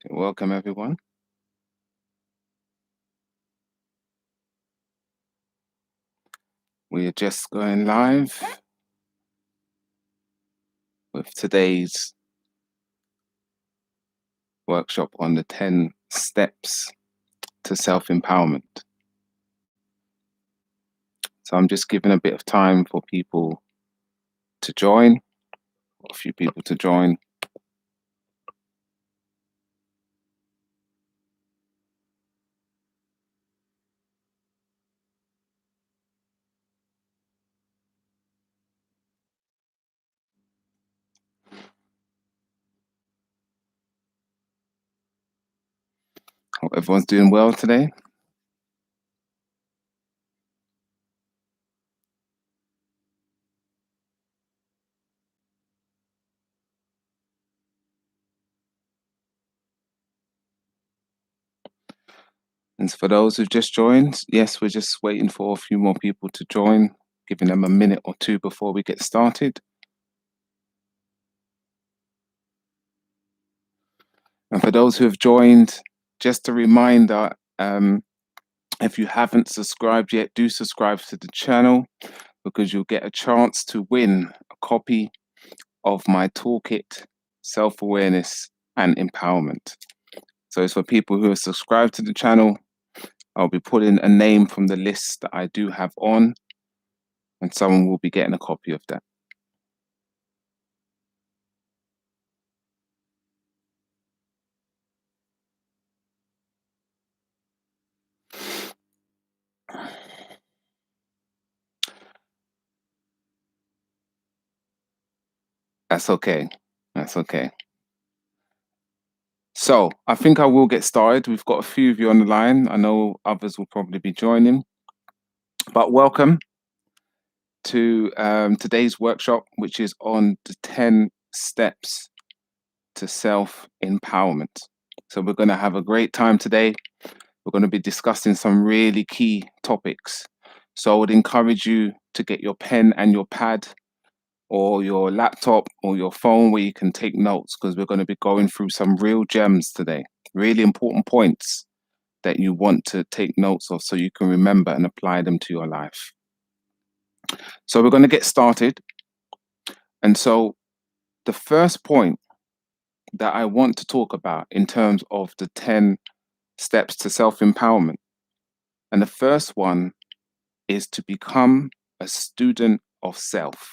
Welcome, everyone. We are just going live with today's workshop on the 10 steps to self empowerment. So I'm just giving a bit of time for people to join, a few people to join. Hope everyone's doing well today. And for those who've just joined, yes, we're just waiting for a few more people to join, giving them a minute or two before we get started. And for those who have joined, just a reminder, if you haven't subscribed yet, do subscribe to the channel because you'll get a chance to win a copy of my toolkit, self-awareness and empowerment. So it's for people who are subscribed to the channel. I'll be putting a name from the list that I do have on, and someone will be getting a copy of that. That's okay. That's okay. So I think I will get started. We've got a few of you on the line. I know others will probably be joining, but welcome to today's workshop, which is on the 10 steps to self-empowerment. So we're going to have a great time today. We're going to be discussing some really key topics. So I would encourage you to get your pen and your pad or your laptop or your phone where you can take notes, because we're going to be going through some real gems today, really important points that you want to take notes of so you can remember and apply them to your life. So we're going to get started. And so the first point that I want to talk about in terms of the 10 steps to self-empowerment, and the first one is to become a student of self.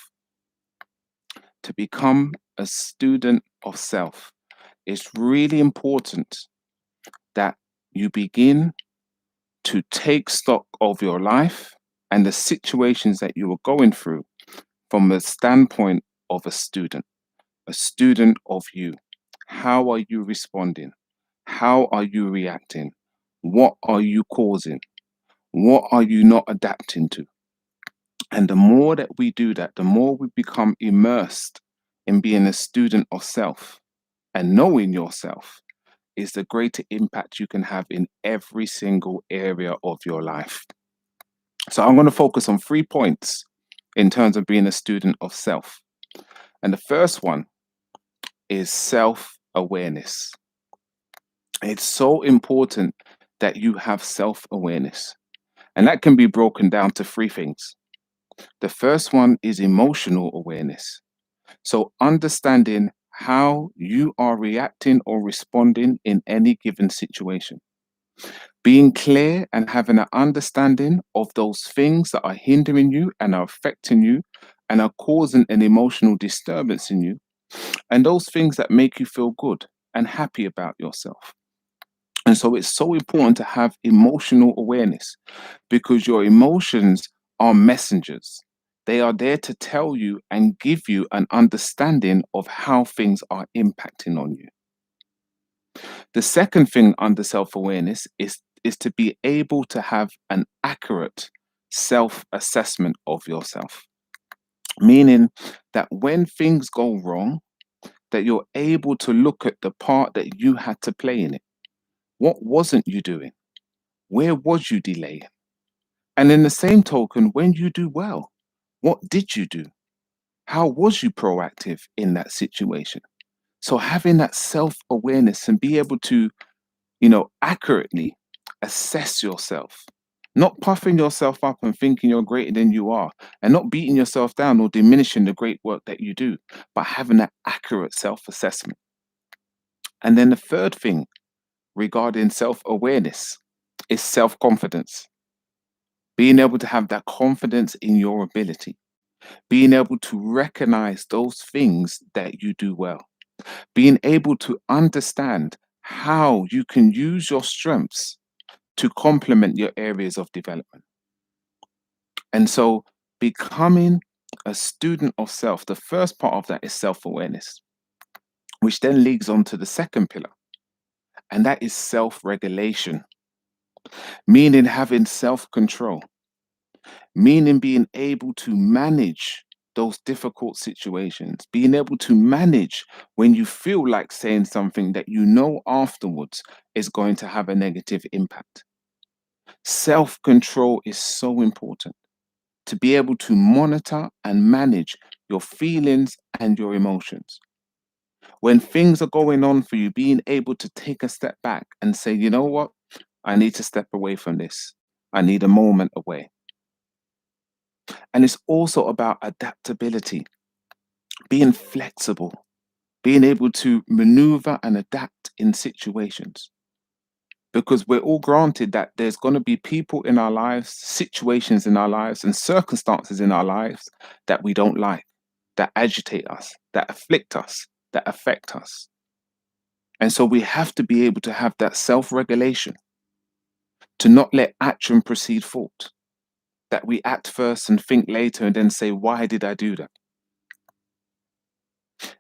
To become a student of self. It's really important that you begin to take stock of your life and the situations that you are going through from the standpoint of a student of you. How are you responding? How are you reacting? What are you causing? What are you not adapting to? And the more that we do that, the more we become immersed in being a student of self and knowing yourself, is the greater impact you can have in every single area of your life. So I'm going to focus on 3 points in terms of being a student of self. And the first one is self-awareness. It's so important that you have self-awareness. And that can be broken down to 3 things. The first one is emotional awareness. So understanding how you are reacting or responding in any given situation. Being clear and having an understanding of those things that are hindering you and are affecting you and are causing an emotional disturbance in you, and those things that make you feel good and happy about yourself. And so it's so important to have emotional awareness, because your emotions are messengers. They are there to tell you and give you an understanding of how things are impacting on you. The second thing under self-awareness is to be able to have an accurate self-assessment of yourself. Meaning that when things go wrong, that you're able to look at the part that you had to play in it. What wasn't you doing? Where was you delaying? And in the same token, when you do well, what did you do? How was you proactive in that situation? So having that self-awareness and be able to, accurately assess yourself, not puffing yourself up and thinking you're greater than you are, and not beating yourself down or diminishing the great work that you do, but having that accurate self-assessment. And then the third thing regarding self-awareness is self-confidence. Being able to have that confidence in your ability, being able to recognize those things that you do well, being able to understand how you can use your strengths to complement your areas of development. And so, becoming a student of self, the first part of that is self awareness, which then leads on to the second pillar, and that is self regulation, meaning having self control, meaning being able to manage those difficult situations, being able to manage when you feel like saying something that you know afterwards is going to have a negative impact. Self control is so important to be able to monitor and manage your feelings and your emotions. When things are going on for you, being able to take a step back and say, you know what? I need to step away from this. I need a moment away. And it's also about adaptability, being flexible, being able to maneuver and adapt in situations. Because we're all granted that there's going to be people in our lives, situations in our lives, and circumstances in our lives that we don't like, that agitate us, that afflict us, that affect us. And so we have to be able to have that self regulation to not let action precede thought, that we act first and think later and then say, why did I do that?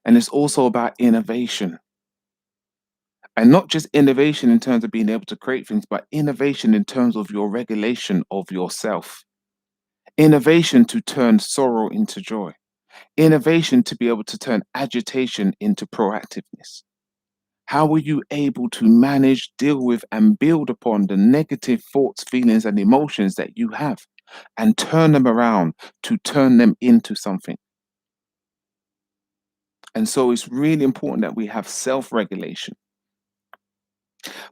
And it's also about innovation. And not just innovation in terms of being able to create things, but innovation in terms of your regulation of yourself. Innovation to turn sorrow into joy. Innovation to be able to turn agitation into proactiveness. How are you able to manage, deal with, and build upon the negative thoughts, feelings, and emotions that you have and turn them around to turn them into something? And so it's really important that we have self regulation.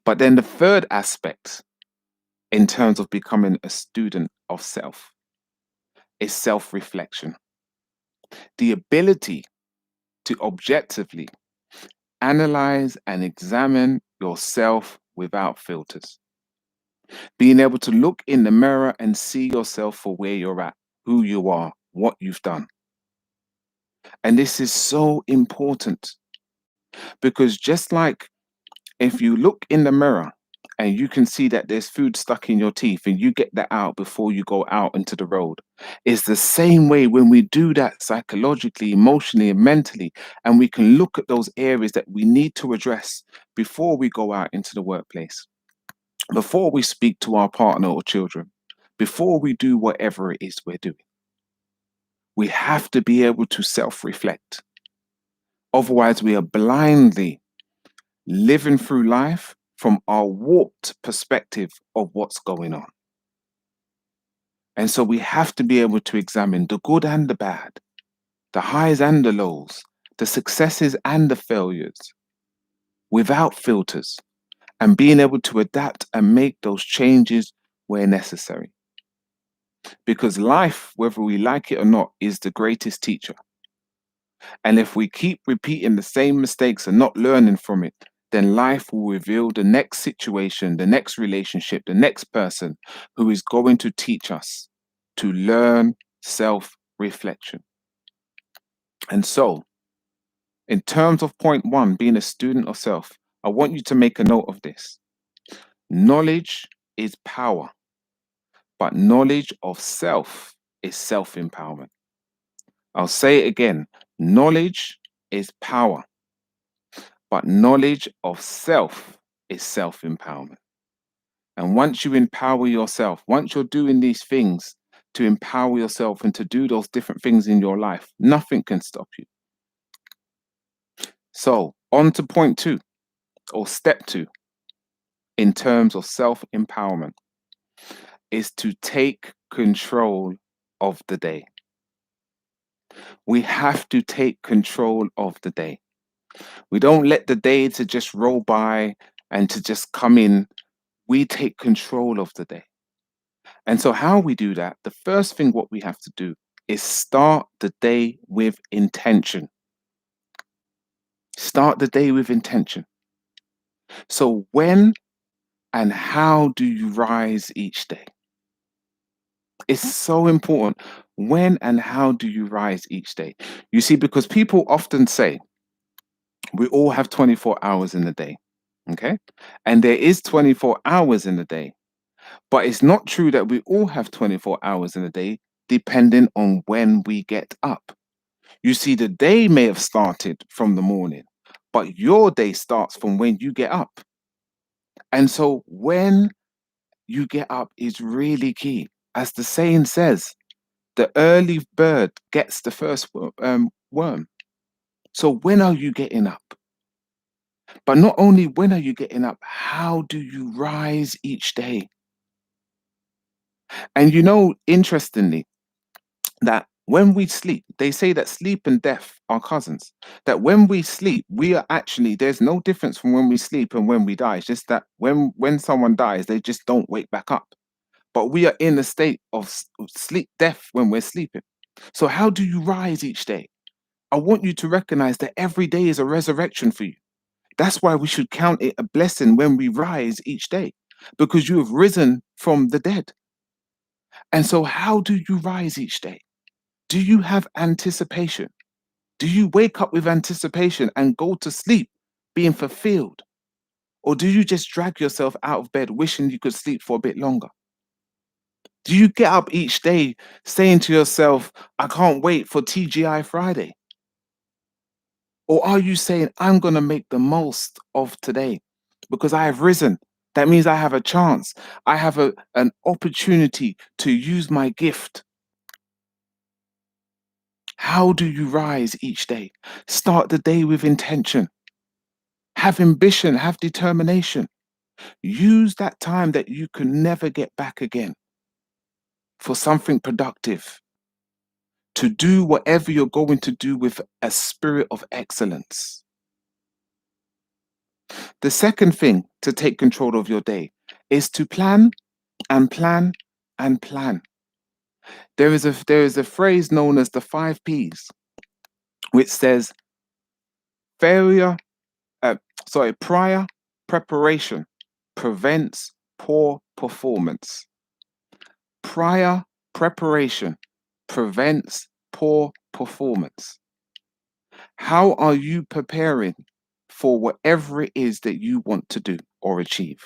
But then the third aspect in terms of becoming a student of self is self reflection, the ability to objectively analyze and examine yourself without filters. Being able to look in the mirror and see yourself for where you're at, who you are, what you've done. And this is so important because just like if you look in the mirror and you can see that there's food stuck in your teeth and you get that out before you go out into the road, it's the same way when we do that psychologically, emotionally, and mentally, and we can look at those areas that we need to address before we go out into the workplace, before we speak to our partner or children, before we do whatever it is we're doing. We have to be able to self reflect. Otherwise, we are blindly living through life from our warped perspective of what's going on. And so we have to be able to examine the good and the bad, the highs and the lows, the successes and the failures without filters, and being able to adapt and make those changes where necessary. Because life, whether we like it or not, is the greatest teacher. And if we keep repeating the same mistakes and not learning from it, then life will reveal the next situation, the next relationship, the next person who is going to teach us to learn self reflection. And so, in terms of point one, being a student of self, I want you to make a note of this. Knowledge is power, but knowledge of self is self empowerment. I'll say it again. Knowledge is power, but knowledge of self is self empowerment. And once you empower yourself, once you're doing these things to empower yourself and to do those different things in your life, nothing can stop you. So, on to point two, or step two, in terms of self empowerment, is to take control of the day. We have to take control of the day. We don't let the day to just roll by and to just come in. We take control of the day. And so how we do that, the first thing what we have to do is start the day with intention. Start the day with intention. So when and how do you rise each day? It's so important. When and how do you rise each day? You see, because people often say we all have 24 hours in the day. Okay. And there is 24 hours in the day, but it's not true that we all have 24 hours in a day, depending on when we get up. You see, the day may have started from the morning, but your day starts from when you get up. And so when you get up is really key. As the saying says, the early bird gets the first worm. So when are you getting up? But not only when are you getting up, how do you rise each day? And you know, interestingly, that when we sleep, they say that sleep and death are cousins. That when we sleep, we are actually, there's no difference from when we sleep and when we die. It's just that when someone dies, they just don't wake back up. But we are in a state of sleep death when we're sleeping. So how do you rise each day? I want you to recognize that every day is a resurrection for you. That's why we should count it a blessing when we rise each day, because you have risen from the dead. And so, how do you rise each day? Do you have anticipation? Do you wake up with anticipation and go to sleep being fulfilled? Or do you just drag yourself out of bed wishing you could sleep for a bit longer? Do you get up each day saying to yourself, I can't wait for TGI Friday? Or are you saying, I'm going to make the most of today because I have risen? That means I have a chance. I have an opportunity to use my gift. How do you rise each day? Start the day with intention. Have ambition, have determination. Use that time that you can never get back again for something productive, to do whatever you're going to do with a spirit of excellence. The second thing to take control of your day is to plan and plan and plan. There is a phrase known as the 5 P's, which says failure, uh, prior preparation prevents poor performance. Prior preparation prevents poor performance. How are you preparing for whatever it is that you want to do or achieve?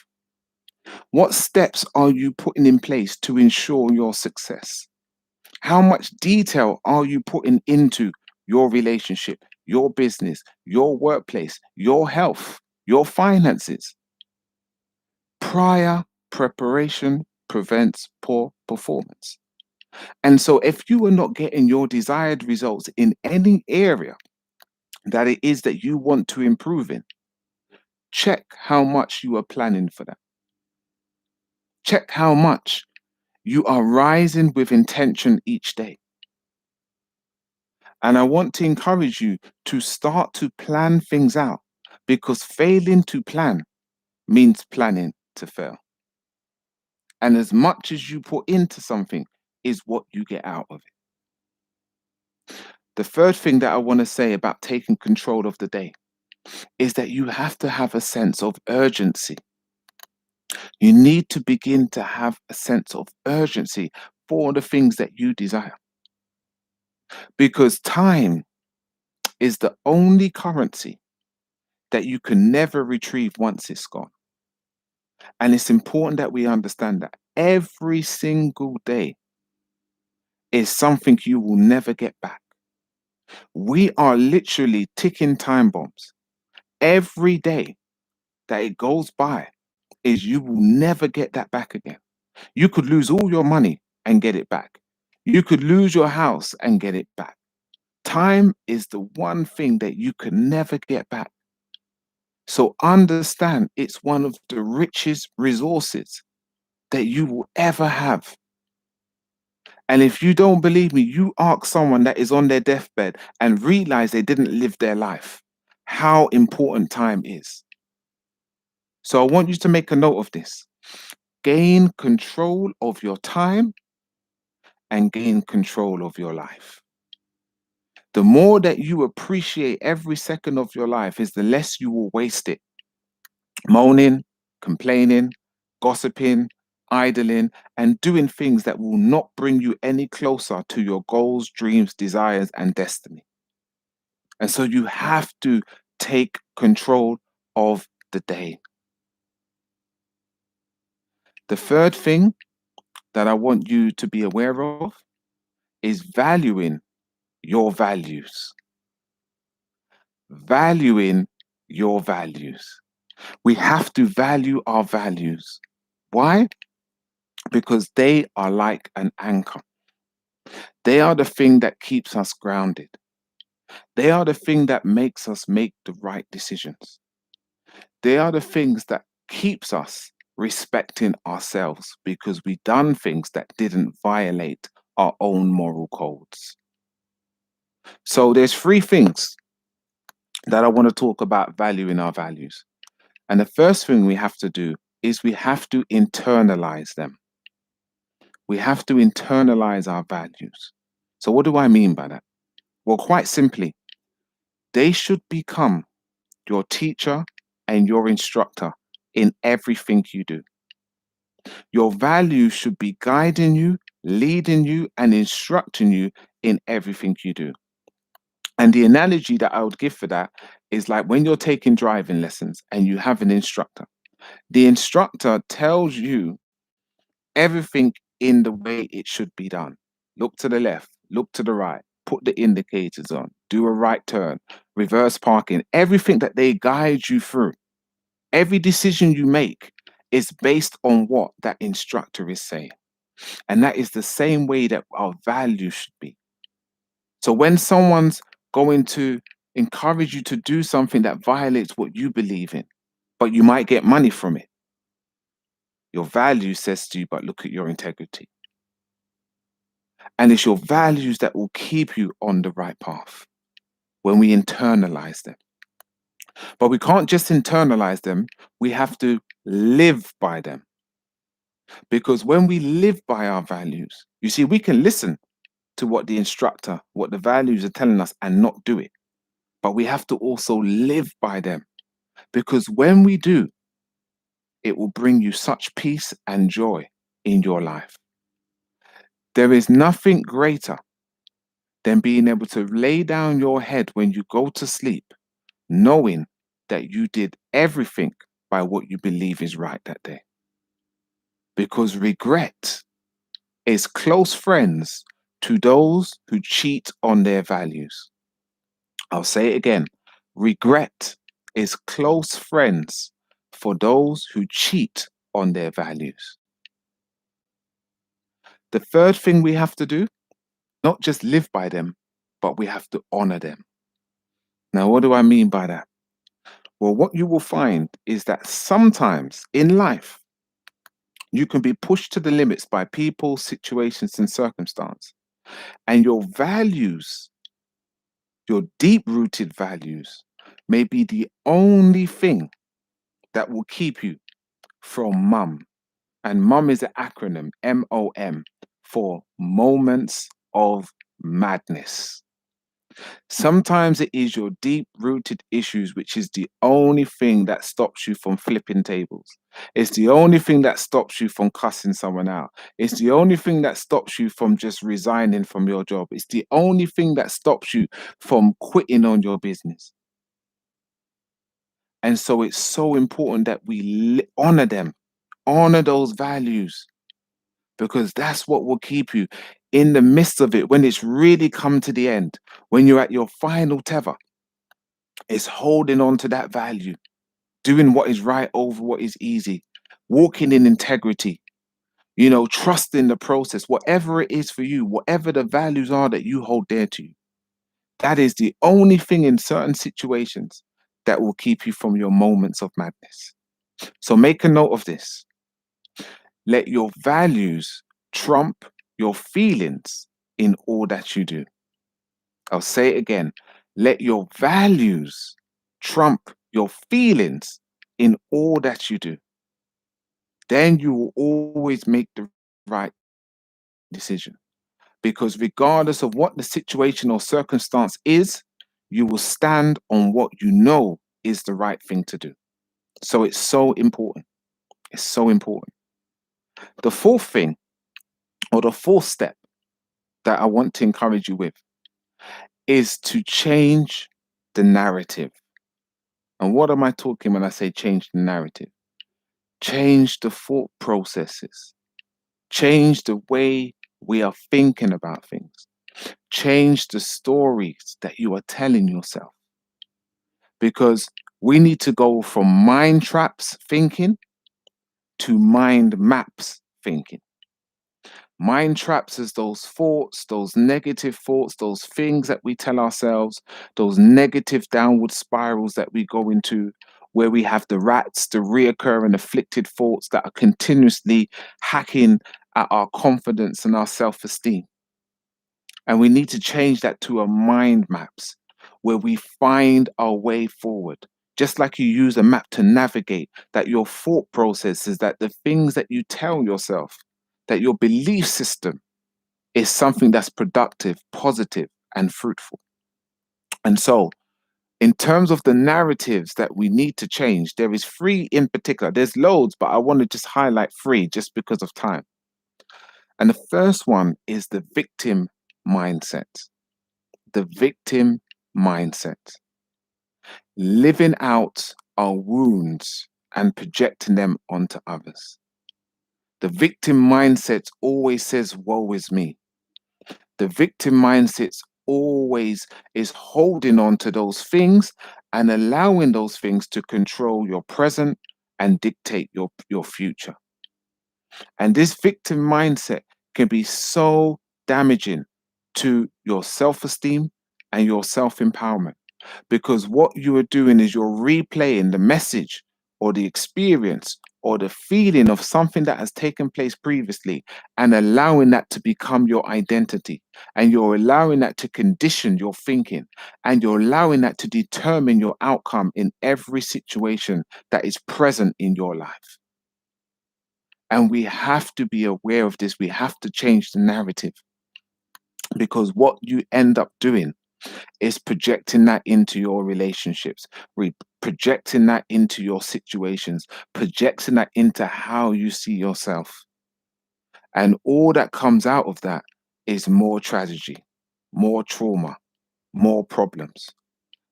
What steps are you putting in place to ensure your success? How much detail are you putting into your relationship, your business, your workplace, your health, your finances? Prior preparation prevents poor performance. And so, if you are not getting your desired results in any area that it is that you want to improve in, check how much you are planning for that. Check how much you are rising with intention each day. And I want to encourage you to start to plan things out, because failing to plan means planning to fail. And as much as you put into something is what you get out of it. The third thing that I want to say about taking control of the day is that you have to have a sense of urgency. You need to begin to have a sense of urgency for the things that you desire. Because time is the only currency that you can never retrieve once it's gone. And it's important that we understand that every single day is something you will never get back. We are literally ticking time bombs. Every day that it goes by is you will never get that back again. You could lose all your money and get it back. You could lose your house and get it back. Time is the one thing that you can never get back. So understand it's one of the richest resources that you will ever have. And if you don't believe me, you ask someone that is on their deathbed and realize they didn't live their life. how important time is. So I want you to make a note of this. Gain control of your time and gain control of your life. The more that you appreciate every second of your life is the less you will waste it moaning, complaining, gossiping, idling, and doing things that will not bring you any closer to your goals, dreams, desires, and destiny. And so you have to take control of the day. The third thing that I want you to be aware of is valuing your values. Valuing your values. We have to value our values. Why? Because they are like an anchor. They are the thing that keeps us grounded. They are the thing that makes us make the right decisions. They are the things that keeps us respecting ourselves because we done things that didn't violate our own moral codes. So there's three things that I want to talk about valuing our values. And the first thing we have to do is we have to internalize them. We have to internalize our values. So what do I mean by that? Well, quite simply, they should become your teacher and your instructor in everything you do. Your values should be guiding you, leading you, and instructing you in everything you do. And the analogy that I would give for that is like when you're taking driving lessons and you have an instructor. The instructor tells you everything in the way it should be done. Look to the left, look to the right, put the indicators on, do a right turn, reverse parking, everything that they guide you through. Every decision you make is based on what that instructor is saying. And that is the same way that our values should be. So when someone's going to encourage you to do something that violates what you believe in, but you might get money from it, your value says to you, but look at your integrity. And it's your values that will keep you on the right path when we internalize them. But we can't just internalize them, we have to live by them. Because when we live by our values, you see, we can listen to what the instructor, what the values are telling us and not do it. But we have to also live by them. Because when we do, it will bring you such peace and joy in your life. There is nothing greater than being able to lay down your head when you go to sleep, knowing that you did everything by what you believe is right that day. Because regret is close friends to those who cheat on their values. I'll say it again. Regret is close friends for those who cheat on their values. The third thing we have to do, not just live by them, but we have to honor them. Now, what do I mean by that? Well, what you will find is that sometimes in life, you can be pushed to the limits by people, situations, and circumstance. And your values, your deep rooted values, may be the only thing that will keep you from mum. And mum is an acronym, MOM, for moments of madness. Sometimes it is your deep rooted issues, which is the only thing that stops you from flipping tables. It's the only thing that stops you from cussing someone out. It's the only thing that stops you from just resigning from your job. It's the only thing that stops you from quitting on your business. And so it's so important that we honor them, honor those values, because that's what will keep you in the midst of it when it's really come to the end, when you're at your final tether. It's holding on to that value, doing what is right over what is easy, walking in integrity, trusting the process, whatever it is for you, whatever the values are that you hold dear to you. That is the only thing in certain situations that will keep you from your moments of madness. So make a note of this. Let your values trump your feelings in all that you do. I'll say it again. Let your values trump your feelings in all that you do, then you will always make the right decision. Because regardless of what the situation or circumstance is, you will stand on what you know is the right thing to do. So it's so important. It's so important. The fourth thing, or the fourth step that I want to encourage you with, is to change the narrative. And what am I talking when I say change the narrative? Change the thought processes, change the way we are thinking about things, change the stories that you are telling yourself. Because we need to go from mind traps thinking to mind maps thinking. Mind traps is those thoughts, those negative thoughts, those things that we tell ourselves, those negative downward spirals that we go into, where we have the rats, the reoccurring afflicted thoughts that are continuously hacking at our confidence and our self esteem. And we need to change that to a mind maps where we find our way forward. Just like you use a map to navigate, that your thought process is that the things that you tell yourself, that your belief system is something that's productive, positive, and fruitful. And so, in terms of the narratives that we need to change, there is three in particular. There's loads, but I want to just highlight three just because of time. And the first one is the victim mindset. The victim mindset. Living out our wounds and projecting them onto others. The victim mindset always says, woe is me. The victim mindset always is holding on to those things and allowing those things to control your present and dictate your future. And this victim mindset can be so damaging to your self esteem and your self empowerment, because what you are doing is you're replaying the message or the experience or the feeling of something that has taken place previously and allowing that to become your identity. And you're allowing that to condition your thinking, and you're allowing that to determine your outcome in every situation that is present in your life. And we have to be aware of this. We have to change the narrative, because what you end up doing is projecting that into your relationships, projecting that into your situations, projecting that into how you see yourself. And all that comes out of that is more tragedy, more trauma, more problems.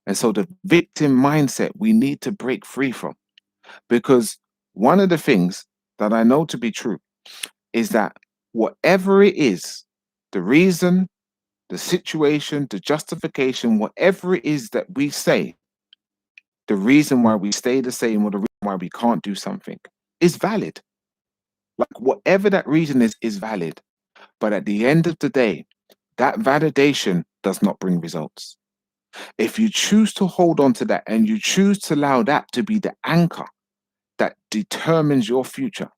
And so the victim mindset we need to break free from, because one of the things that I know to be true is that whatever it is, the reason, the situation, the justification, whatever it is that we say, the reason why we stay the same or the reason why we can't do something is valid. Like whatever that reason is valid. But at the end of the day, that validation does not bring results. If you choose to hold on to that and you choose to allow that to be the anchor that determines your future,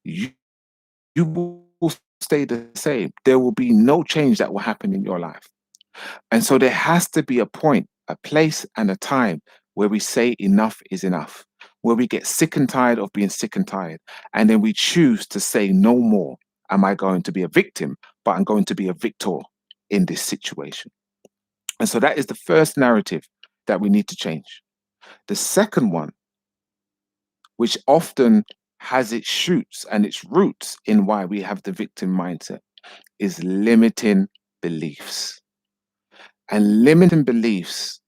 you, you will stay the same. There will be no change that will happen in your life. And so there has to be a point, a place, and a time where we say enough is enough, where we get sick and tired of being sick and tired. And then we choose to say, no more am I going to be a victim, but I'm going to be a victor in this situation. And so that is the first narrative that we need to change. The second one, which often has its shoots and its roots in why we have the victim mindset, is limiting beliefs. And limiting beliefs,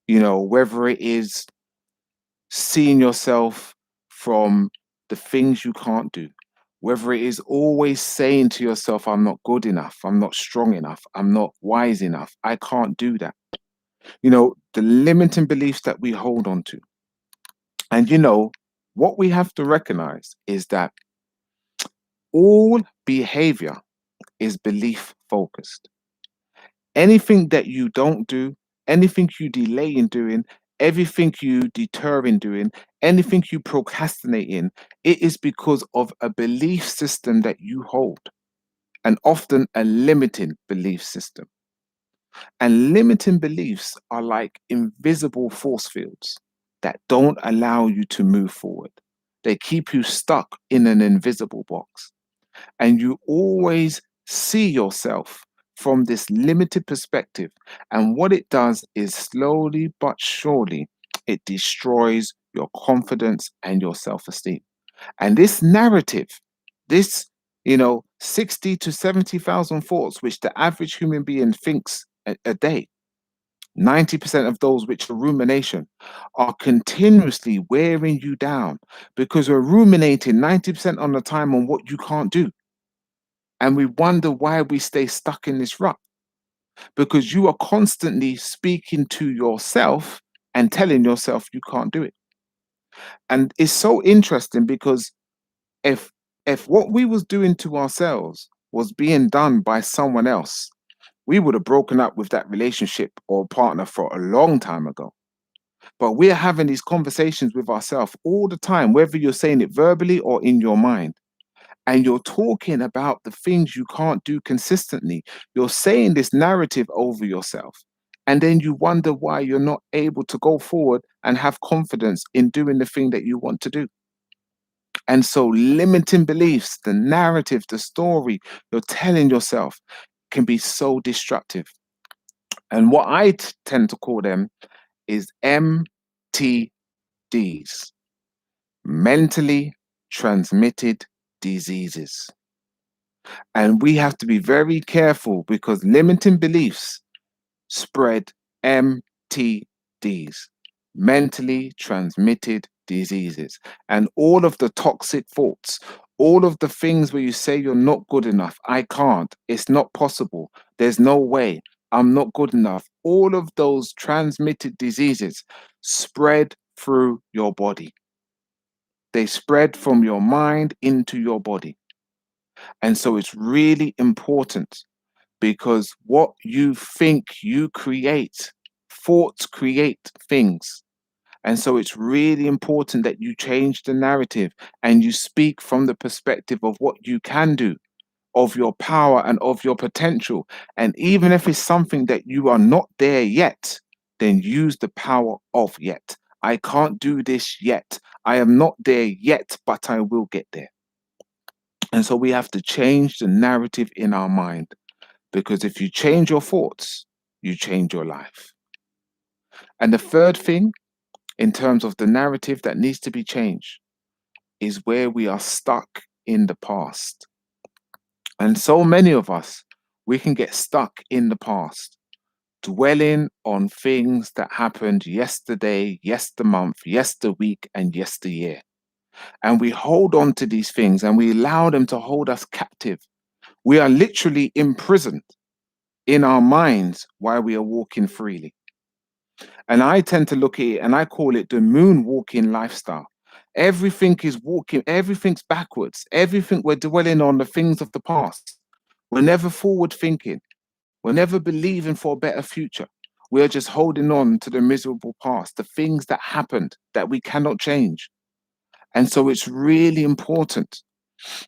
whether it is seeing yourself from the things you can't do, whether it is always saying to yourself, I'm not good enough, I'm not strong enough, I'm not wise enough, I can't do that. The limiting beliefs that we hold on to. And what we have to recognize is that all behavior is belief focused. Anything that you don't do, anything you delay in doing, everything you deter in doing, anything you procrastinate in, it is because of a belief system that you hold, and often a limiting belief system. And limiting beliefs are like invisible force fields that don't allow you to move forward. They keep you stuck in an invisible box. And you always see yourself from this limited perspective. And what it does is slowly but surely, it destroys your confidence and your self esteem. And this narrative, this, 60 to 70,000 thoughts, which the average human being thinks a day, 90% of those which are rumination, are continuously wearing you down because we're ruminating 90% on the time on what you can't do. And we wonder why we stay stuck in this rut because you are constantly speaking to yourself and telling yourself you can't do it. And it's so interesting because if if what we was doing to ourselves was being done by someone else, we would have broken up with that relationship or partner for a long time ago. But we're having these conversations with ourselves all the time, whether you're saying it verbally or in your mind. And you're talking about the things you can't do consistently. You're saying this narrative over yourself. And then you wonder why you're not able to go forward and have confidence in doing the thing that you want to do. And so, limiting beliefs, the narrative, the story you're telling yourself can be so destructive. And what I tend to call them is MTDs, mentally transmitted diseases. And we have to be very careful because limiting beliefs spread MTDs, mentally transmitted diseases. And all of the toxic thoughts, all of the things where you say you're not good enough, I can't, it's not possible, there's no way, I'm not good enough. All of those transmitted diseases spread through your body. They spread from your mind into your body. And so it's really important because what you think you create, thoughts create things. And so it's really important that you change the narrative and you speak from the perspective of what you can do, of your power and of your potential. And even if it's something that you are not there yet, then use the power of yet. I can't do this yet. I am not there yet, but I will get there. And so we have to change the narrative in our mind because if you change your thoughts, you change your life. And the third thing, in terms of the narrative that needs to be changed, is where we are stuck in the past. And so many of us, we can get stuck in the past, dwelling on things that happened yesterday, yestermonth, yesterweek, and yesteryear. And we hold on to these things and we allow them to hold us captive. We are literally imprisoned in our minds while we are walking freely. And I tend to look at it and I call it the moonwalking lifestyle. Everything is walking, everything's backwards. Everything we're dwelling on the things of the past. We're never forward thinking. We're never believing for a better future. We're just holding on to the miserable past, the things that happened that we cannot change. And so it's really important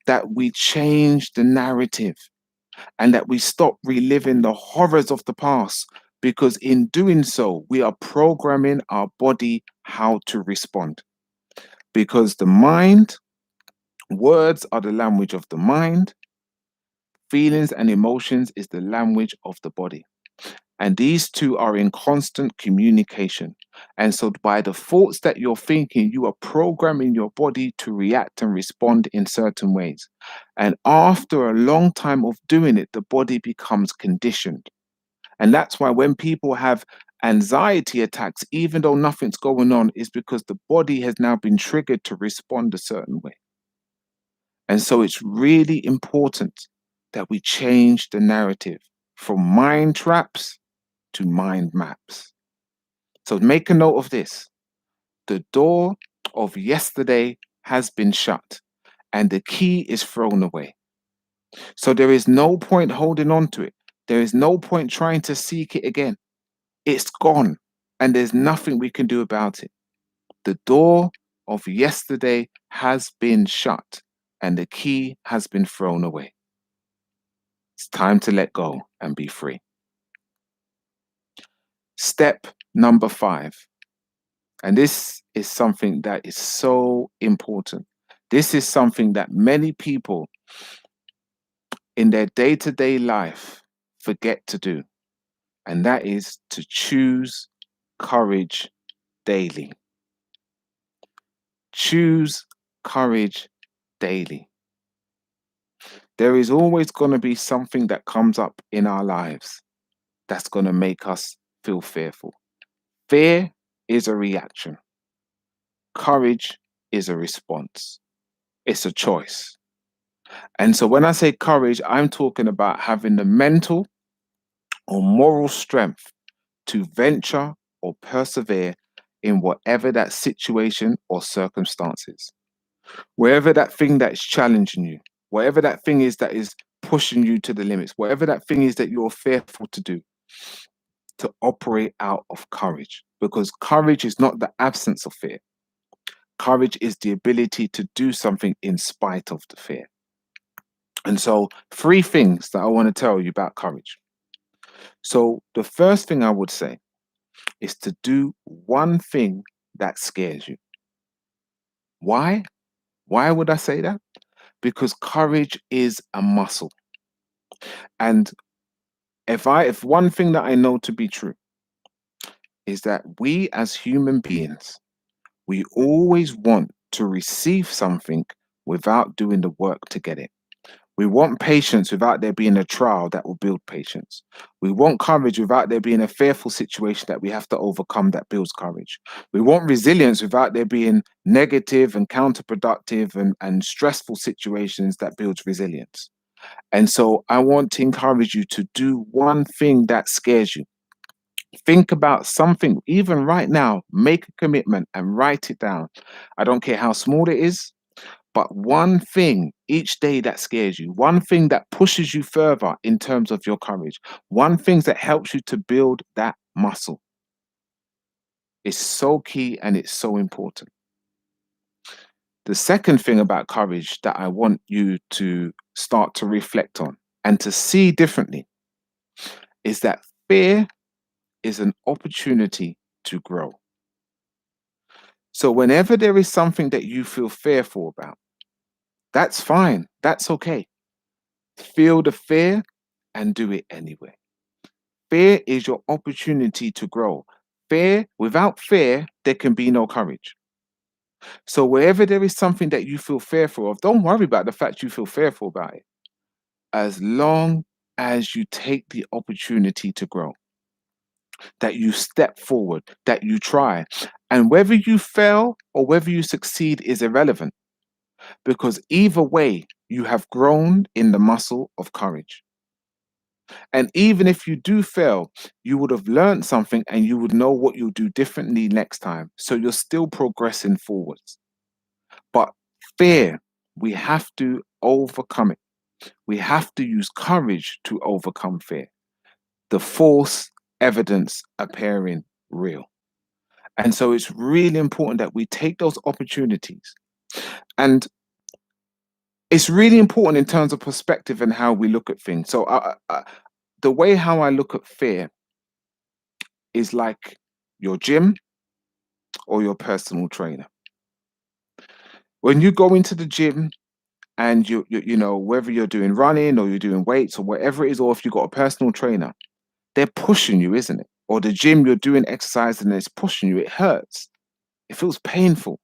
that we change the narrative and that we stop reliving the horrors of the past because in doing so, we are programming our body how to respond. Because the mind, words are the language of the mind, feelings and emotions is the language of the body. And these two are in constant communication. And so, by the thoughts that you're thinking, you are programming your body to react and respond in certain ways. And after a long time of doing it, the body becomes conditioned. And that's why when people have anxiety attacks, even though nothing's going on, is because the body has now been triggered to respond a certain way. And so it's really important that we change the narrative from mind traps to mind maps. So make a note of this. The door of yesterday has been shut and the key is thrown away. So there is no point holding on to it. There is no point trying to seek it again. It's gone and there's nothing we can do about it. The door of yesterday has been shut and the key has been thrown away. It's time to let go and be free. Step number 5. And this is something that is so important. This is something that many people in their day-to-day life forget to do. And that is to choose courage daily. Choose courage daily. There is always going to be something that comes up in our lives that's going to make us feel fearful. Fear is a reaction. Courage is a response. It's a choice. And so when I say courage, I'm talking about having the mental or moral strength to venture or persevere in whatever that situation or circumstances. Wherever that thing that is challenging you, whatever that thing is that is pushing you to the limits, whatever that thing is that you're fearful to do, to operate out of courage. Because courage is not the absence of fear. Courage is the ability to do something in spite of the fear. And so, 3 things that I want to tell you about courage. So, the first thing I would say is to do one thing that scares you. Why? Why would I say that? Because courage is a muscle. And if one thing that I know to be true is that we as human beings, we always want to receive something without doing the work to get it. We want patience without there being a trial that will build patience. We want courage without there being a fearful situation that we have to overcome that builds courage. We want resilience without there being negative and counterproductive and stressful situations that builds resilience. And so I want to encourage you to do one thing that scares you. Think about something, even right now, make a commitment and write it down. I don't care how small it is, but one thing each day that scares you, one thing that pushes you further in terms of your courage, one thing that helps you to build that muscle is so key and it's so important. The second thing about courage that I want you to start to reflect on and to see differently is that fear is an opportunity to grow. So whenever there is something that you feel fearful about, that's fine. That's okay. Feel the fear and do it anyway. Fear is your opportunity to grow. Without fear, there can be no courage. So wherever there is something that you feel fearful of, don't worry about the fact you feel fearful about it. As long as you take the opportunity to grow, that you step forward, that you try. And whether you fail or whether you succeed is irrelevant because either way, you have grown in the muscle of courage. And even if you do fail, you would have learned something and you would know what you'll do differently next time. So you're still progressing forwards. But fear, we have to overcome it. We have to use courage to overcome fear. The false evidence appearing real. And so it's really important that we take those opportunities. And it's really important in terms of perspective and how we look at things. So the way how I look at fear is like your gym or your personal trainer. When you go into the gym and you know whether you're doing running or you're doing weights or whatever it is, or if you've got a personal trainer, they're pushing you, isn't it? Or the gym, you're doing exercise and it's pushing you. It hurts. It feels painful.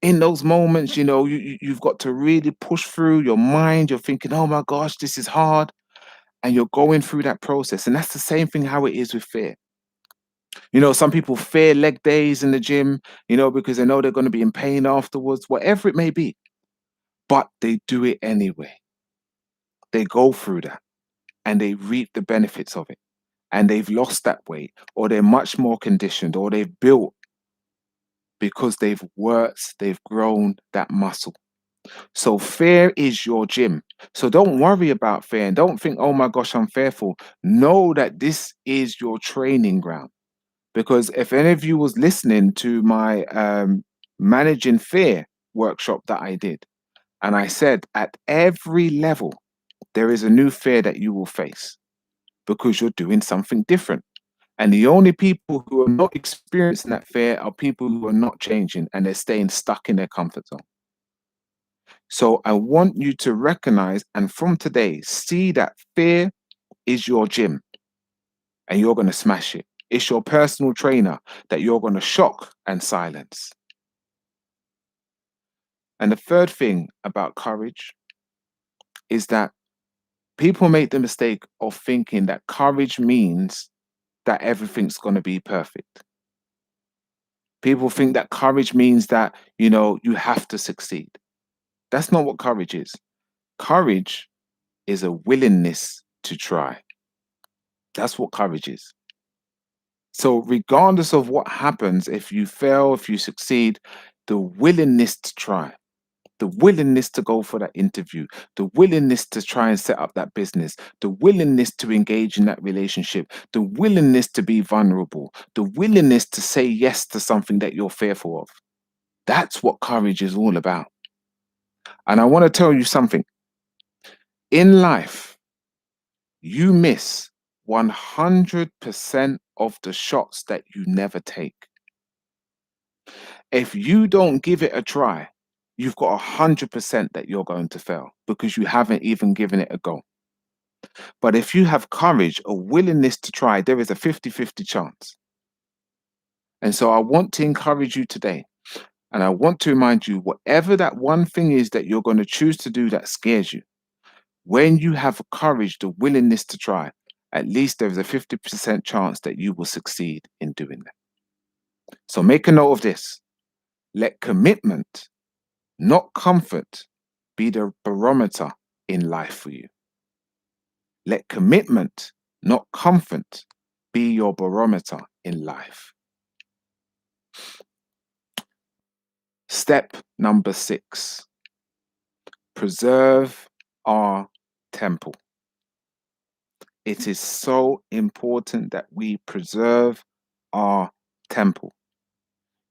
In those moments, you know, you've got to really push through your mind. You're thinking, oh my gosh, this is hard. And you're going through that process. And that's the same thing how it is with fear. You know, some people fear leg days in the gym, you know, because they know they're going to be in pain afterwards, whatever it may be. But they do it anyway. They go through that and they reap the benefits of it. And they've lost that weight, or they're much more conditioned, or they've built because they've worked, they've grown that muscle. So fear is your gym. So don't worry about fear and don't think, oh my gosh, I'm fearful. Know that this is your training ground. Because if any of you was listening to my managing fear workshop that I did, and I said at every level, there is a new fear that you will face because you're doing something different. And the only people who are not experiencing that fear are people who are not changing and they're staying stuck in their comfort zone. So I want you to recognize and from today, see that fear is your gym and you're going to smash it. It's your personal trainer that you're going to shock and silence. And the third thing about courage is that people make the mistake of thinking that courage means that everything's going to be perfect. People think that courage means that, you have to succeed. That's not what courage is. Courage is a willingness to try. That's what courage is. So, regardless of what happens, if you fail, if you succeed, the willingness to try, the willingness to go for that interview, the willingness to try and set up that business, the willingness to engage in that relationship, the willingness to be vulnerable, the willingness to say yes to something that you're fearful of. That's what courage is all about. And I want to tell you something. In life, you miss 100% of the shots that you never take. If you don't give it a try, you've got 100% that you're going to fail because you haven't even given it a go. But if you have courage, a willingness to try, there is a 50-50 chance. And so I want to encourage you today. And I want to remind you, whatever that one thing is that you're going to choose to do that scares you, when you have courage, the willingness to try, at least there is a 50% chance that you will succeed in doing that. So make a note of this. Let commitment, not comfort, be the barometer in life for you. Let commitment, not comfort, be your barometer in life. Step number 6, preserve our temple. It is so important that we preserve our temple.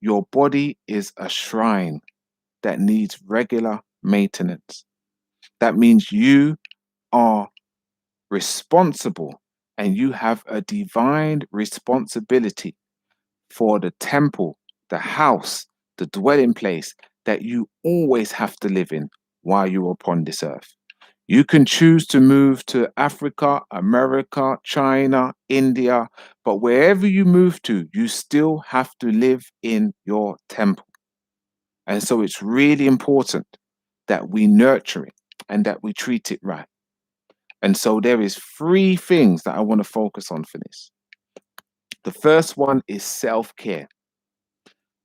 Your body is a shrine that needs regular maintenance. That means you are responsible and you have a divine responsibility for the temple, the house, the dwelling place that you always have to live in while you're upon this earth. You can choose to move to Africa, America, China, India, but wherever you move to, you still have to live in your temple. And so it's really important that we nurture it and that we treat it right. And so there is 3 things that I want to focus on for this. The first one is self-care.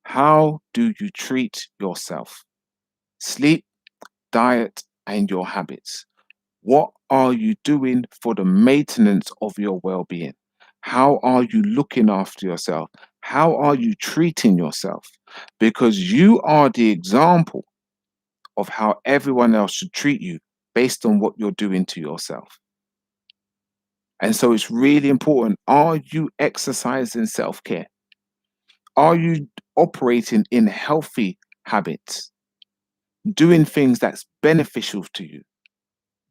How do you treat yourself? Sleep, diet, and your habits. What are you doing for the maintenance of your well-being? How are you looking after yourself? How are you treating yourself? Because you are the example of how everyone else should treat you based on what you're doing to yourself. And so it's really important. Are you exercising self-care? Are you operating in healthy habits? Doing things that's beneficial to you?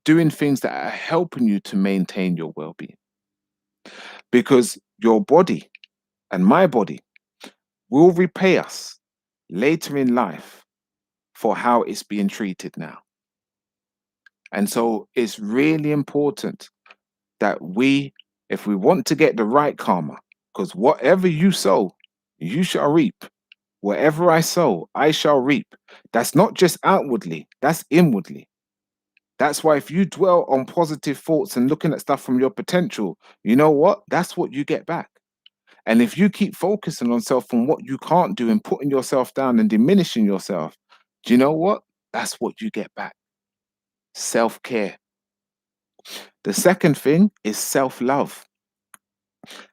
Doing things that are helping you to maintain your well-being? Because your body and my body will repay us later in life for how it's being treated now. And so it's really important that if we want to get the right karma, because whatever you sow, you shall reap. Whatever I sow, I shall reap. That's not just outwardly, that's inwardly. That's why if you dwell on positive thoughts and looking at stuff from your potential, you know what? That's what you get back. And if you keep focusing on self and what you can't do and putting yourself down and diminishing yourself, do you know what? That's what you get back. Self-care. The second thing is self-love.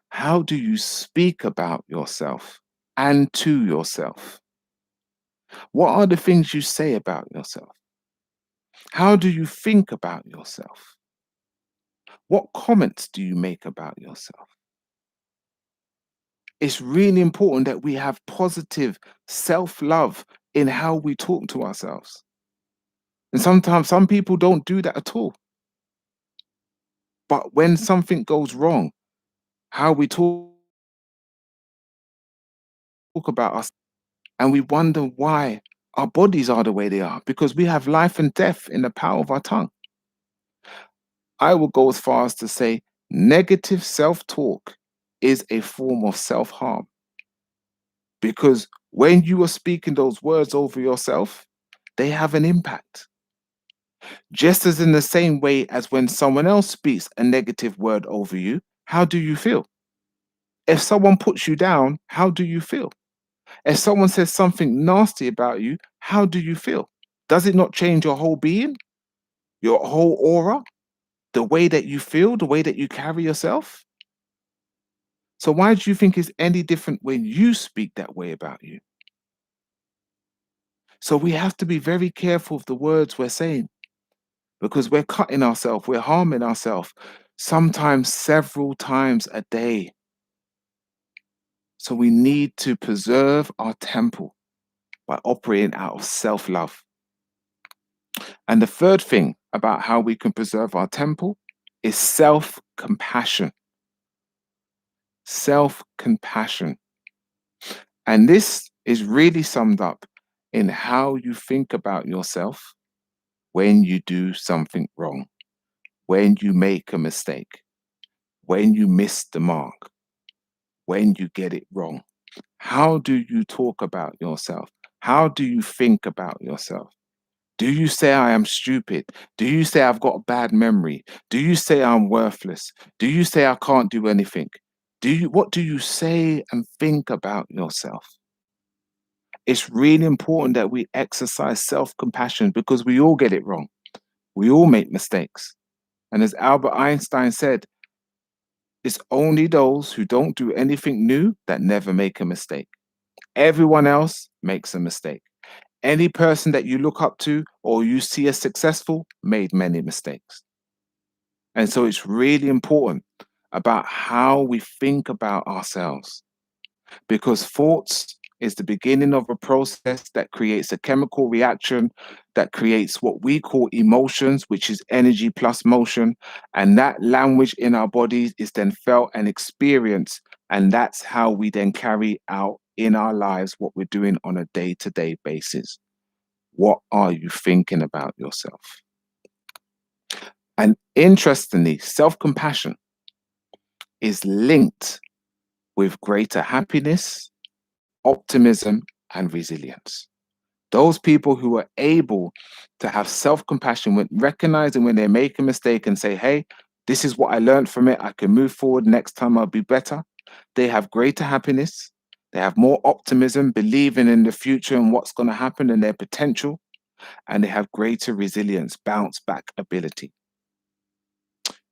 How do you speak about yourself and to yourself? What are the things you say about yourself? How do you think about yourself? What comments do you make about yourself? It's really important that we have positive self-love in how we talk to ourselves. And sometimes some people don't do that at all. But when something goes wrong, how we talk talk about us and we wonder why our bodies are the way they are because we have life and death in the power of our tongue. I will go as far as to say negative self talk is a form of self harm because when you are speaking those words over yourself, they have an impact. Just as in the same way as when someone else speaks a negative word over you, how do you feel? If someone puts you down, how do you feel? If someone says something nasty about you, how do you feel? Does it not change your whole being, your whole aura, the way that you feel, the way that you carry yourself? So why do you think it's any different when you speak that way about you? So we have to be very careful of the words we're saying because we're cutting ourselves, we're harming ourselves, sometimes several times a day. So we need to preserve our temple by operating out of self-love. And the third thing about how we can preserve our temple is self-compassion. Self-compassion. And this is really summed up in how you think about yourself when you do something wrong, when you make a mistake, when you miss the mark, when you get it wrong. How do you talk about yourself? How do you think about yourself? Do you say I am stupid? Do you say I've got a bad memory? Do you say I'm worthless? Do you say I can't do anything? What do you say and think about yourself? It's really important that we exercise self-compassion because we all get it wrong. We all make mistakes. And as Albert Einstein said, it's only those who don't do anything new that never make a mistake. Everyone else makes a mistake. Any person that you look up to or you see as successful made many mistakes. And so it's really important about how we think about ourselves because thoughts is the beginning of a process that creates a chemical reaction that creates what we call emotions, which is energy plus motion. And that language in our bodies is then felt and experienced. And that's how we then carry out in our lives what we're doing on a day-to-day basis. What are you thinking about yourself? And interestingly, self-compassion is linked with greater happiness, optimism, and resilience. Those people who are able to have self-compassion when recognizing when they make a mistake and say, hey, this is what I learned from it. I can move forward. Next time I'll be better. They have greater happiness. They have more optimism, believing in the future and what's going to happen and their potential. And they have greater resilience, bounce back ability.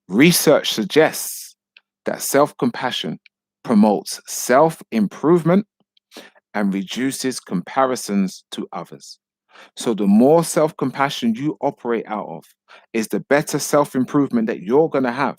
Research suggests that self-compassion promotes self-improvement and reduces comparisons to others. So the more self-compassion you operate out of is the better self-improvement that you're going to have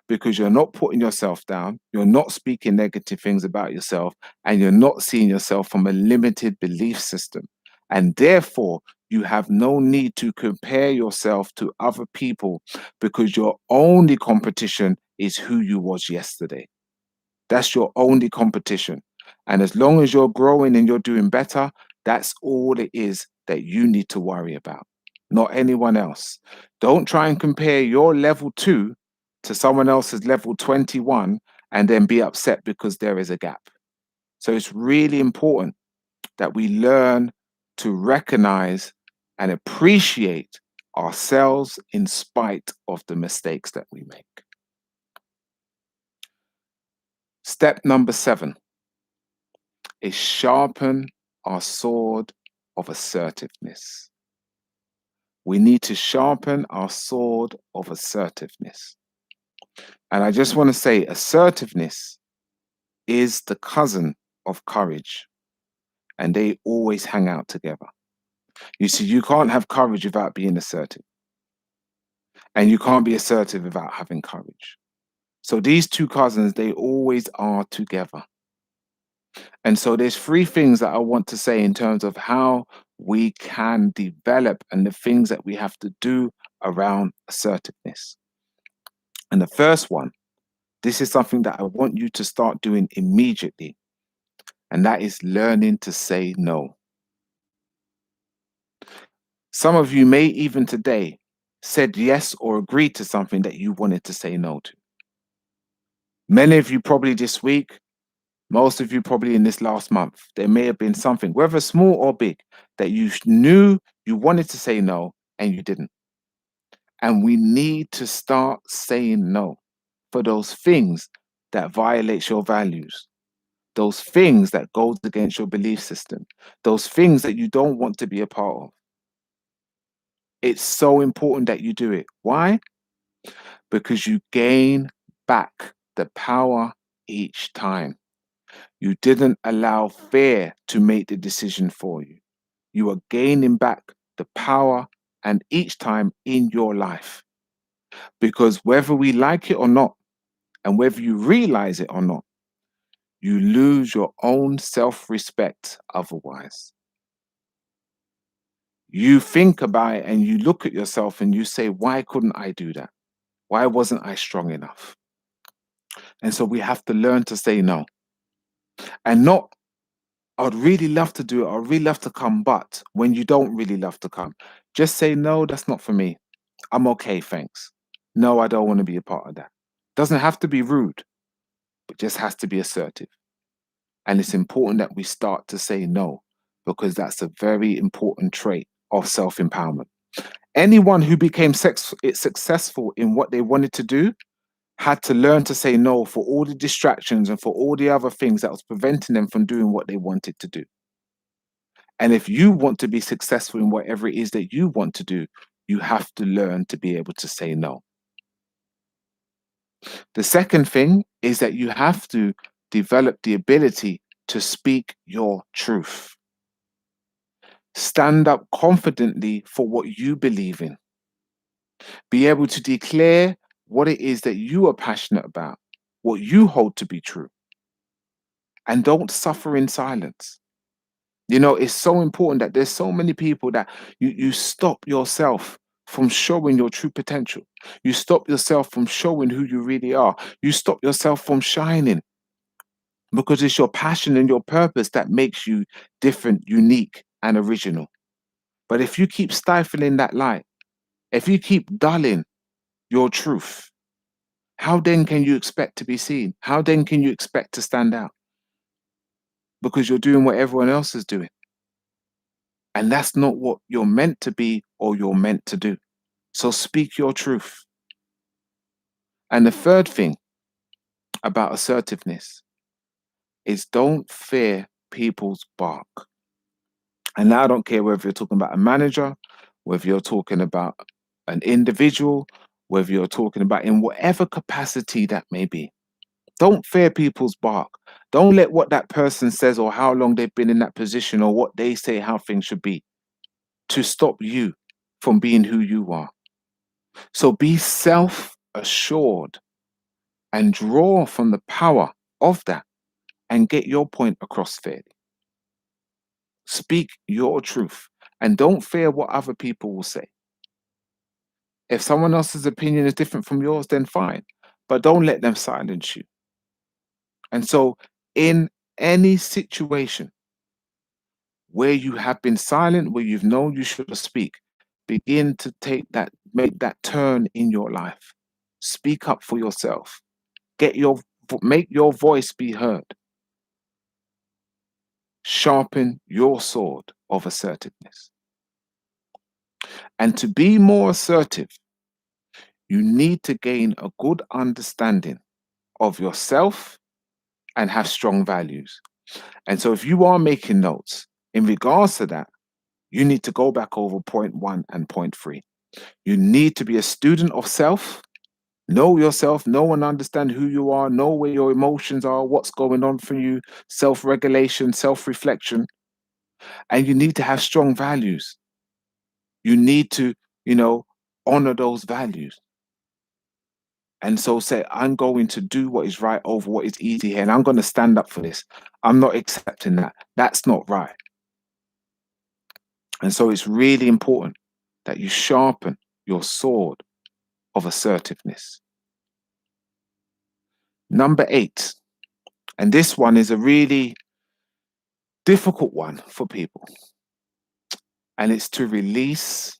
because you're not putting yourself down, you're not speaking negative things about yourself, and you're not seeing yourself from a limited belief system. And therefore, you have no need to compare yourself to other people because your only competition is who you was yesterday. That's your only competition. And as long as you're growing and you're doing better, that's all it is that you need to worry about, not anyone else. Don't try and compare your level 2 to someone else's level 21 and then be upset because there is a gap. So it's really important that we learn to recognize and appreciate ourselves in spite of the mistakes that we make. Step number 7 is sharpen our sword of assertiveness. We need to sharpen our sword of assertiveness. And I just want to say assertiveness is the cousin of courage, and they always hang out together. You see, you can't have courage without being assertive, and you can't be assertive without having courage. So these two cousins, they always are together. And so there's 3 things that I want to say in terms of how we can develop and the things that we have to do around assertiveness. And the first one, this is something that I want you to start doing immediately, and that is learning to say no. Some of you may even today said yes or agreed to something that you wanted to say no to. Many of you probably this week, most of you probably in this last month, there may have been something, whether small or big, that you knew you wanted to say no and you didn't. And we need to start saying no for those things that violates your values, those things that goes against your belief system, those things that you don't want to be a part of. It's so important that you do it. Why? Because you gain back the power each time. You didn't allow fear to make the decision for you. You are gaining back the power and each time in your life. Because whether we like it or not, and whether you realize it or not, you lose your own self-respect otherwise. You think about it and you look at yourself and you say, why couldn't I do that? Why wasn't I strong enough? And so we have to learn to say no. And not, I'd really love to do it, I'd really love to come, but when you don't really love to come, just say, no, that's not for me. I'm okay, thanks. No, I don't want to be a part of that. Doesn't have to be rude, but just has to be assertive. And it's important that we start to say no, because that's a very important trait of self-empowerment. Anyone who became successful in what they wanted to do had to learn to say no for all the distractions and for all the other things that was preventing them from doing what they wanted to do. And if you want to be successful in whatever it is that you want to do, you have to learn to be able to say no. The second thing is that you have to develop the ability to speak your truth. Stand up confidently for what you believe in. Be able to declare what it is that you are passionate about, what you hold to be true. And don't suffer in silence. You know, it's so important that there's so many people that you stop yourself from showing your true potential. You stop yourself from showing who you really are. You stop yourself from shining because it's your passion and your purpose that makes you different, unique, and original. But if you keep stifling that light, if you keep dulling your truth, how then can you expect to be seen? How then can you expect to stand out? Because you're doing what everyone else is doing. And that's not what you're meant to be or you're meant to do. So speak your truth. And the third thing about assertiveness is don't fear people's bark. And now I don't care whether you're talking about a manager, whether you're talking about an individual, whether you're talking about in whatever capacity that may be. Don't fear people's bark. Don't let what that person says or how long they've been in that position or what they say how things should be to stop you from being who you are. So be self-assured and draw from the power of that and get your point across fairly. Speak your truth and don't fear what other people will say. If someone else's opinion is different from yours, then fine, but don't let them silence you. And so in any situation where you have been silent, where you've known you should speak, begin to make that turn in your life. Speak up for yourself. Make your voice be heard. Sharpen your sword of assertiveness. And to be more assertive, you need to gain a good understanding of yourself and have strong values. And so if you are making notes in regards to that, you need to go back over point 1 and point 3. You need to be a student of self, know yourself, know and understand who you are, know where your emotions are, what's going on for you, self-regulation, self-reflection. And you need to have strong values. You need to, honor those values. And so say, I'm going to do what is right over what is easy here. And I'm going to stand up for this. I'm not accepting that. That's not right. And so it's really important that you sharpen your sword of assertiveness. Number 8, and this one is a really difficult one for people, and it's to release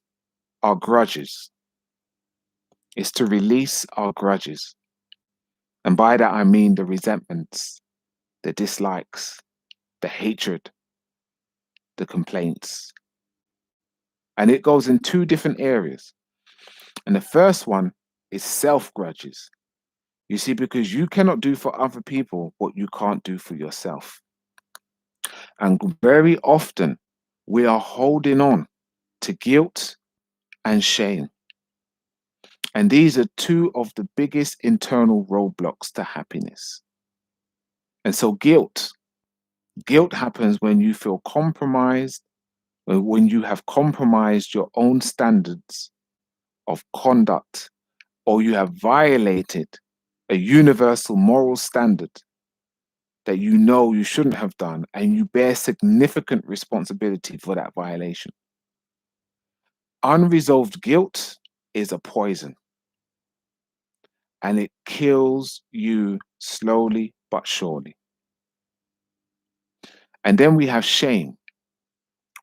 our grudges. It's to release our grudges. And by that, I mean the resentments, the dislikes, the hatred, the complaints. And it goes in two different areas. And the first one is self grudges. You see, because you cannot do for other people what you can't do for yourself. And very often we are holding on to guilt and shame. And these are two of the biggest internal roadblocks to happiness. And so guilt happens when you feel compromised, when you have compromised your own standards of conduct, or you have violated a universal moral standard that you know you shouldn't have done, and you bear significant responsibility for that violation. Unresolved guilt is a poison, and it kills you slowly but surely. And then we have shame,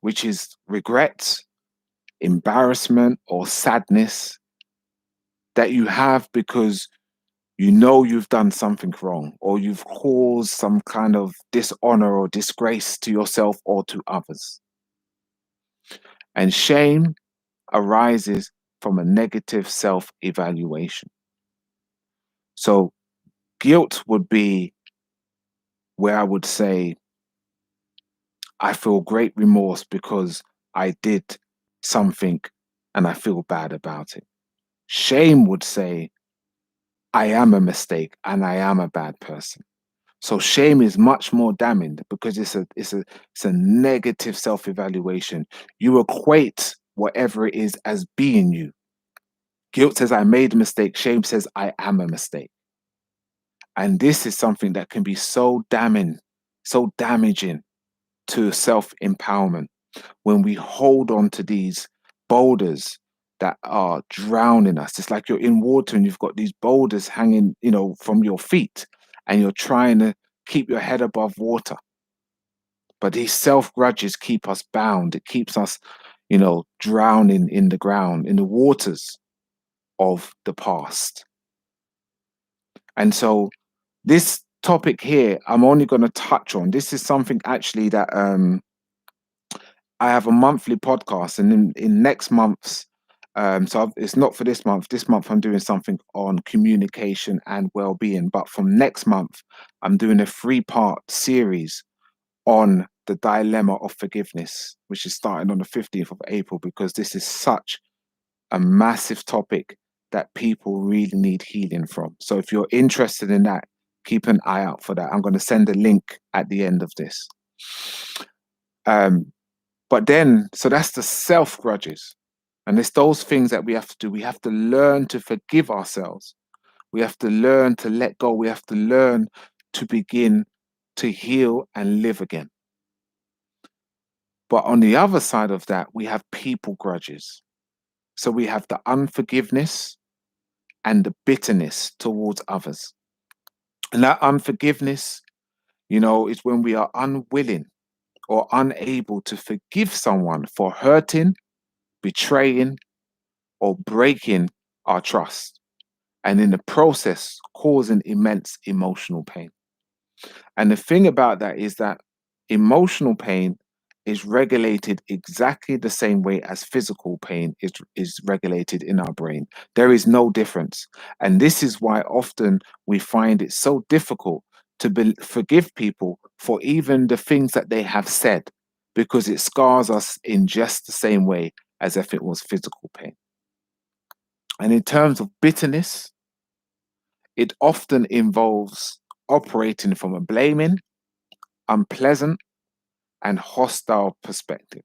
which is regret, embarrassment, or sadness that you have because you know you've done something wrong, or you've caused some kind of dishonor or disgrace to yourself or to others. And shame arises from a negative self evaluation. So, guilt would be where I would say, I feel great remorse because I did something and I feel bad about it. Shame would say, I am a mistake and I am a bad person. So shame is much more damning because it's a negative self-evaluation. You equate whatever it is as being you. Guilt says I made a mistake. Shame says I am a mistake. And this is something that can be so damning, so damaging to self-empowerment when we hold on to these boulders that are drowning us. It's like you're in water and you've got these boulders hanging, from your feet, and you're trying to keep your head above water. But these self grudges keep us bound. It keeps us, drowning in the ground, in the waters of the past. And so this topic here, I'm only going to touch on. This is something actually that I have a monthly podcast, and in next month's, it's not for this month. This month I'm doing something on communication and well-being, but from next month I'm doing a 3-part series on the dilemma of forgiveness, which is starting on the 15th of April, because this is such a massive topic that people really need healing from. So if you're interested in that, keep an eye out for that. I'm going to send a link at the end of this. But then, so that's the self grudges. And it's those things that we have to do. We have to learn to forgive ourselves. We have to learn to let go. We have to learn to begin to heal and live again. But on the other side of that, we have people grudges. So we have the unforgiveness and the bitterness towards others. And that unforgiveness, is when we are unwilling or unable to forgive someone for hurting, betraying, or breaking our trust, and in the process causing immense emotional pain. And the thing about that is that emotional pain is regulated exactly the same way as physical pain is regulated in our brain. There is no difference. And this is why often we find it so difficult to forgive people for even the things that they have said, because it scars us in just the same way as if it was physical pain. And in terms of bitterness, it often involves operating from a blaming, unpleasant, and hostile perspective.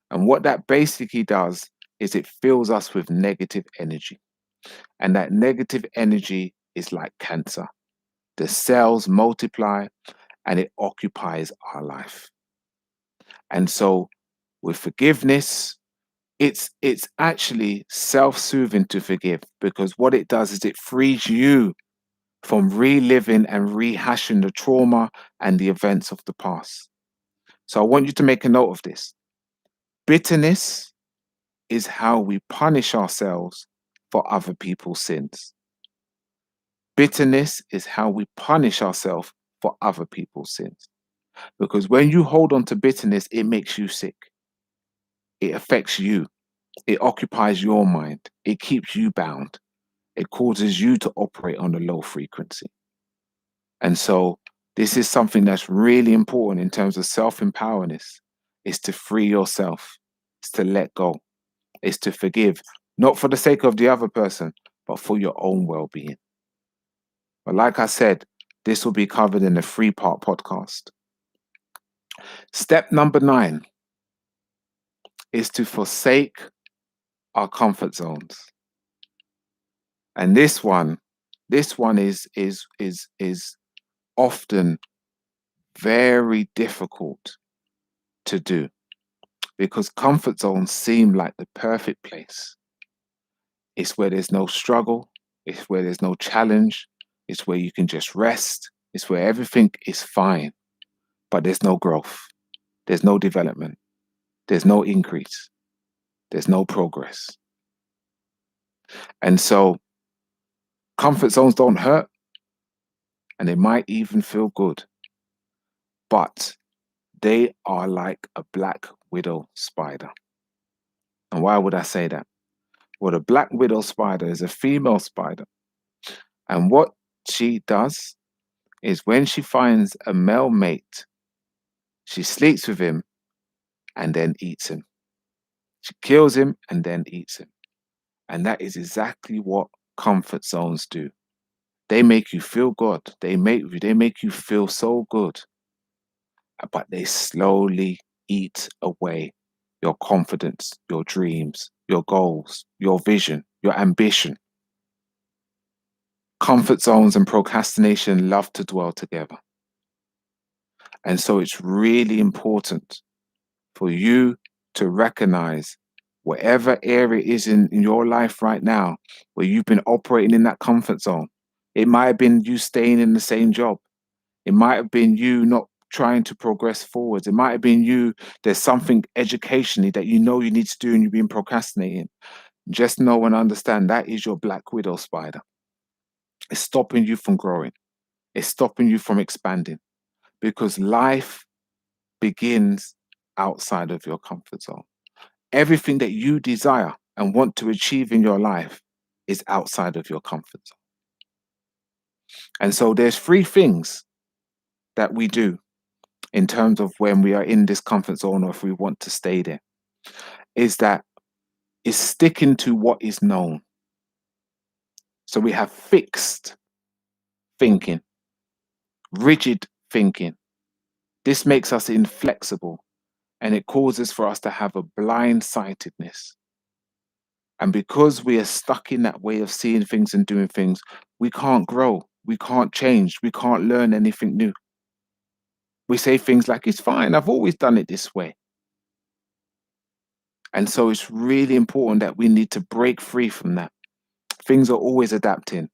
And what that basically does is it fills us with negative energy. And that negative energy is like cancer. The cells multiply and it occupies our life. And so with forgiveness, it's actually self-soothing to forgive, because what it does is it frees you from reliving and rehashing the trauma and the events of the past. So I want you to make a note of this. Bitterness is how we punish ourselves for other people's sins. Bitterness is how we punish ourselves for other people's sins. Because when you hold on to bitterness, it makes you sick. It affects you. It occupies your mind. It keeps you bound. It causes you to operate on a low frequency. And so this is something that's really important in terms of self-empowerment, is to free yourself, is to let go, is to forgive, not for the sake of the other person, but for your own well-being. But like I said, this will be covered in a 3-part podcast. Step number 9 is to forsake our comfort zones. And this one is often very difficult to do, because comfort zones seem like the perfect place. It's where there's no struggle, it's where there's no challenge, it's where you can just rest, it's where everything is fine, but there's no growth, there's no development, there's no increase, there's no progress. And so comfort zones don't hurt, and they might even feel good, but they are like a black widow spider. And why would I say that? Well, the black widow spider is a female spider. And what she does is, when she finds a male mate, she sleeps with him and then eats him. She kills him and then eats him. And that is exactly what comfort zones do. They make you feel good. They make you feel so good. But they slowly eat away your confidence, your dreams, your goals, your vision, your ambition. Comfort zones and procrastination love to dwell together. And so it's really important for you to recognize whatever area is in your life right now where you've been operating in that comfort zone. It might have been you staying in the same job. It might have been you not trying to progress forwards. It might have been you, there's something educationally that you know you need to do and you've been procrastinating. Just know and understand that is your black widow spider. It's stopping you from growing. It's stopping you from expanding, because life begins outside of your comfort zone. Everything that you desire and want to achieve in your life is outside of your comfort zone. And so there's 3 things that we do in terms of when we are in this comfort zone, or if we want to stay there, is that is sticking to what is known. So we have fixed thinking, rigid thinking. This makes us inflexible, and it causes for us to have a blind-sightedness. And because we are stuck in that way of seeing things and doing things, we can't grow, we can't change, we can't learn anything new. We say things like, it's fine, I've always done it this way. And so it's really important that we need to break free from that. Things are always adapting.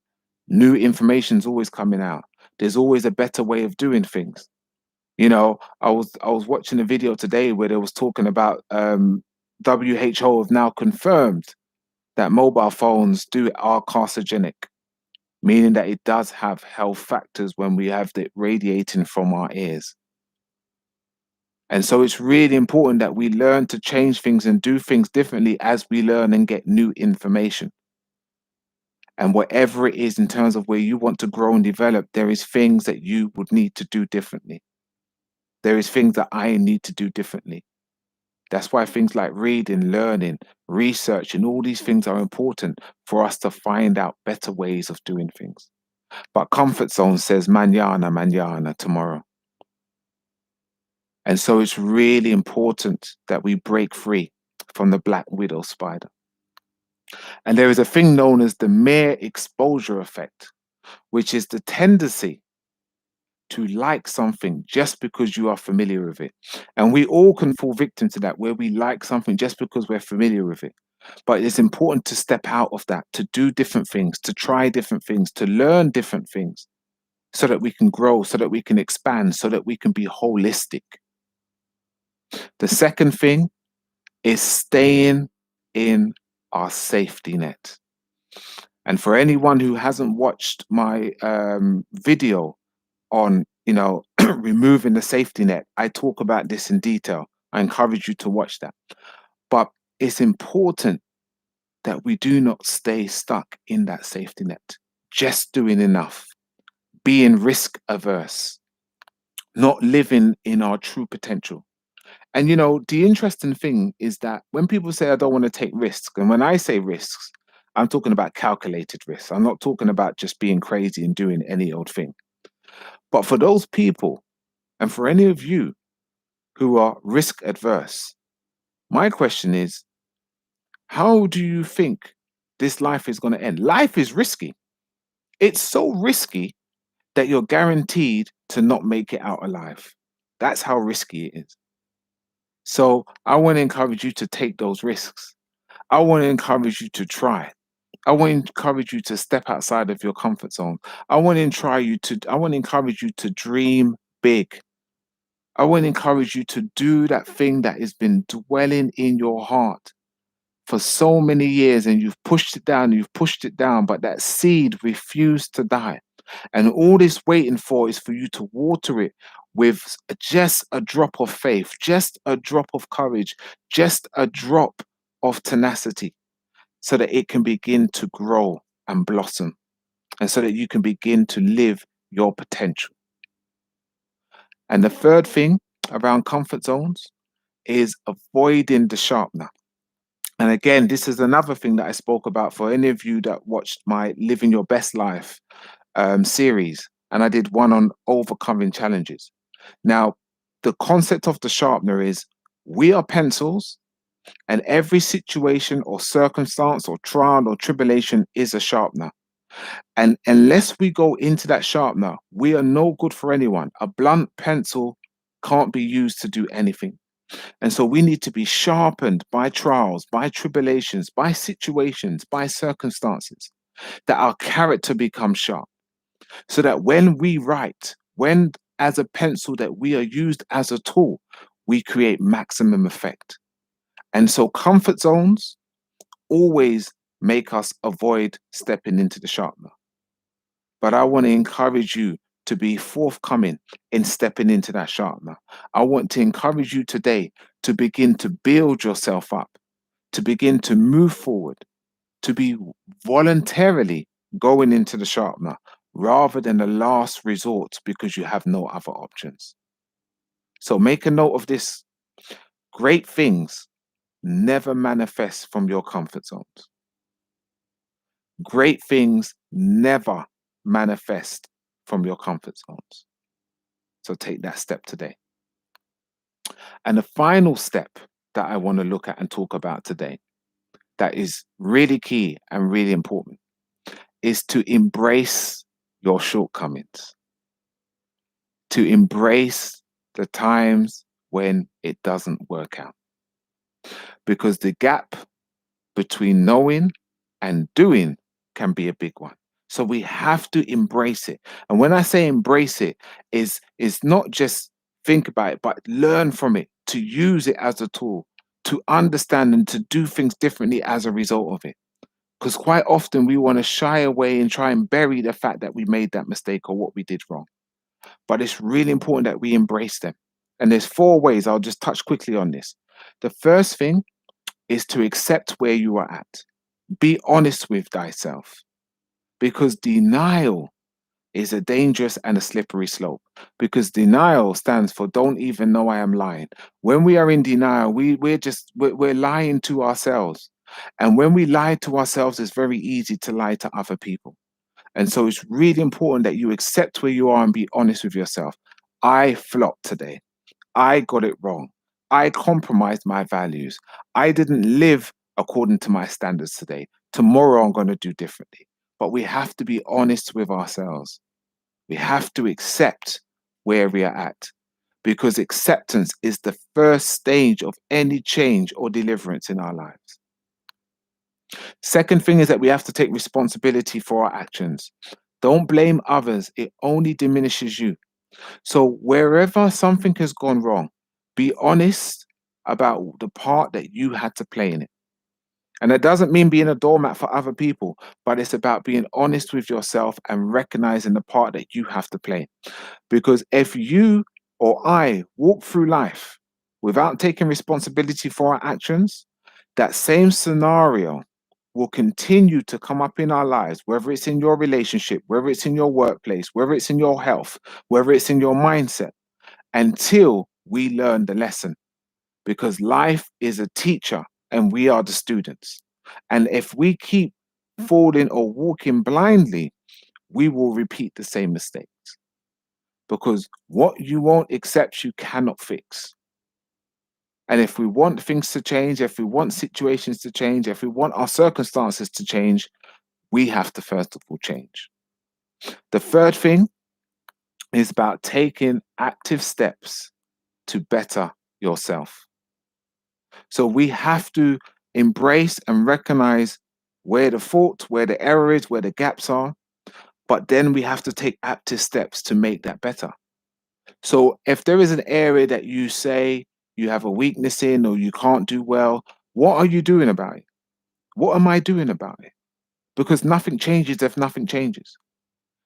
New information is always coming out. There's always a better way of doing things. You know, I was watching a video today where they was talking about WHO have now confirmed that mobile phones are carcinogenic, meaning that it does have health factors when we have it radiating from our ears. And so it's really important that we learn to change things and do things differently as we learn and get new information. And whatever it is in terms of where you want to grow and develop, there is things that you would need to do differently. There is things that I need to do differently. That's why things like reading, learning, researching, all these things are important for us to find out better ways of doing things. But comfort zone says mañana, mañana, tomorrow. And so it's really important that we break free from the black widow spider. And there is a thing known as the mere exposure effect, which is the tendency to like something just because you are familiar with it. And we all can fall victim to that, where we like something just because we're familiar with it. But it's important to step out of that, to do different things, to try different things, to learn different things, so that we can grow, so that we can expand, so that we can be holistic. The second thing is staying in our safety net. And for anyone who hasn't watched my video on, removing the safety net, I talk about this in detail. I encourage you to watch that. But it's important that we do not stay stuck in that safety net, just doing enough, being risk averse, not living in our true potential. And the interesting thing is that when people say I don't want to take risks, and when I say risks, I'm talking about calculated risks. I'm not talking about just being crazy and doing any old thing. But for those people, and for any of you who are risk adverse, my question is, how do you think this life is going to end? Life is risky. It's so risky that you're guaranteed to not make it out alive. That's how risky it is. So I want to encourage you to take those risks. I want to encourage you to try. I want to encourage you to step outside of your comfort zone. I want to encourage you to dream big. I want to encourage you to do that thing that has been dwelling in your heart for so many years, and you've pushed it down, but that seed refused to die. And all it's waiting for is for you to water it with just a drop of faith, just a drop of courage, just a drop of tenacity, so that it can begin to grow and blossom, and so that you can begin to live your potential. And the third thing around comfort zones is avoiding the sharpener. And again, this is another thing that I spoke about for any of you that watched my Living Your Best Life series. And I did one on overcoming challenges. Now, the concept of the sharpener is we are pencils, and every situation or circumstance or trial or tribulation is a sharpener. And unless we go into that sharpener, we are no good for anyone. A blunt pencil can't be used to do anything. And so we need to be sharpened by trials, by tribulations, by situations, by circumstances, that our character becomes sharp. So that when we write, when as a pencil that we are used as a tool, we create maximum effect. And so comfort zones always make us avoid stepping into the sharpener. But I want to encourage you to be forthcoming in stepping into that sharpener. I want to encourage you today to begin to build yourself up, to begin to move forward, to be voluntarily going into the sharpener rather than the last resort because you have no other options. So make a note of this. Great things never manifest from your comfort zones. Great things never manifest from your comfort zones. So take that step today. And the final step that I want to look at and talk about today, that is really key and really important, is to embrace your shortcomings, to embrace the times when it doesn't work out. Because the gap between knowing and doing can be a big one. So we have to embrace it. And when I say embrace it, is not just think about it, but learn from it, to use it as a tool, to understand and to do things differently as a result of it. Because quite often we want to shy away and try and bury the fact that we made that mistake or what we did wrong. But it's really important that we embrace them. And there's four ways. I'll just touch quickly on this. The first thing is to accept where you are at. Be honest with thyself, because denial is a dangerous and a slippery slope. Because denial stands for don't even know I am lying. When we are in denial, we're lying to ourselves. And when we lie to ourselves, it's very easy to lie to other people. And so it's really important that you accept where you are and be honest with yourself. I flopped today. I got it wrong. I compromised my values. I didn't live according to my standards today. Tomorrow I'm going to do differently. But we have to be honest with ourselves. We have to accept where we are at, because acceptance is the first stage of any change or deliverance in our lives. Second thing is that we have to take responsibility for our actions. Don't blame others. It only diminishes you. So wherever something has gone wrong, Be honest about the part that you had to play in it. And that doesn't mean being a doormat for other people, but it's about being honest with yourself and recognizing the part that you have to play. Because if you or I walk through life without taking responsibility for our actions, that same scenario will continue to come up in our lives, whether it's in your relationship, whether it's in your workplace, whether it's in your health, whether it's in your mindset, until we learn the lesson. Because life is a teacher and we are the students. And if we keep falling or walking blindly, we will repeat the same mistakes. Because what you won't accept, you cannot fix. And if we want things to change, if we want situations to change, if we want our circumstances to change, we have to first of all change. The third thing is about taking active steps to better yourself. So we have to embrace and recognize where the fault, where the error is, where the gaps are, but then we have to take active steps to make that better. So if there is an area that you say you have a weakness in or you can't do well, what are you doing about it? What am I doing about it? Because nothing changes if nothing changes.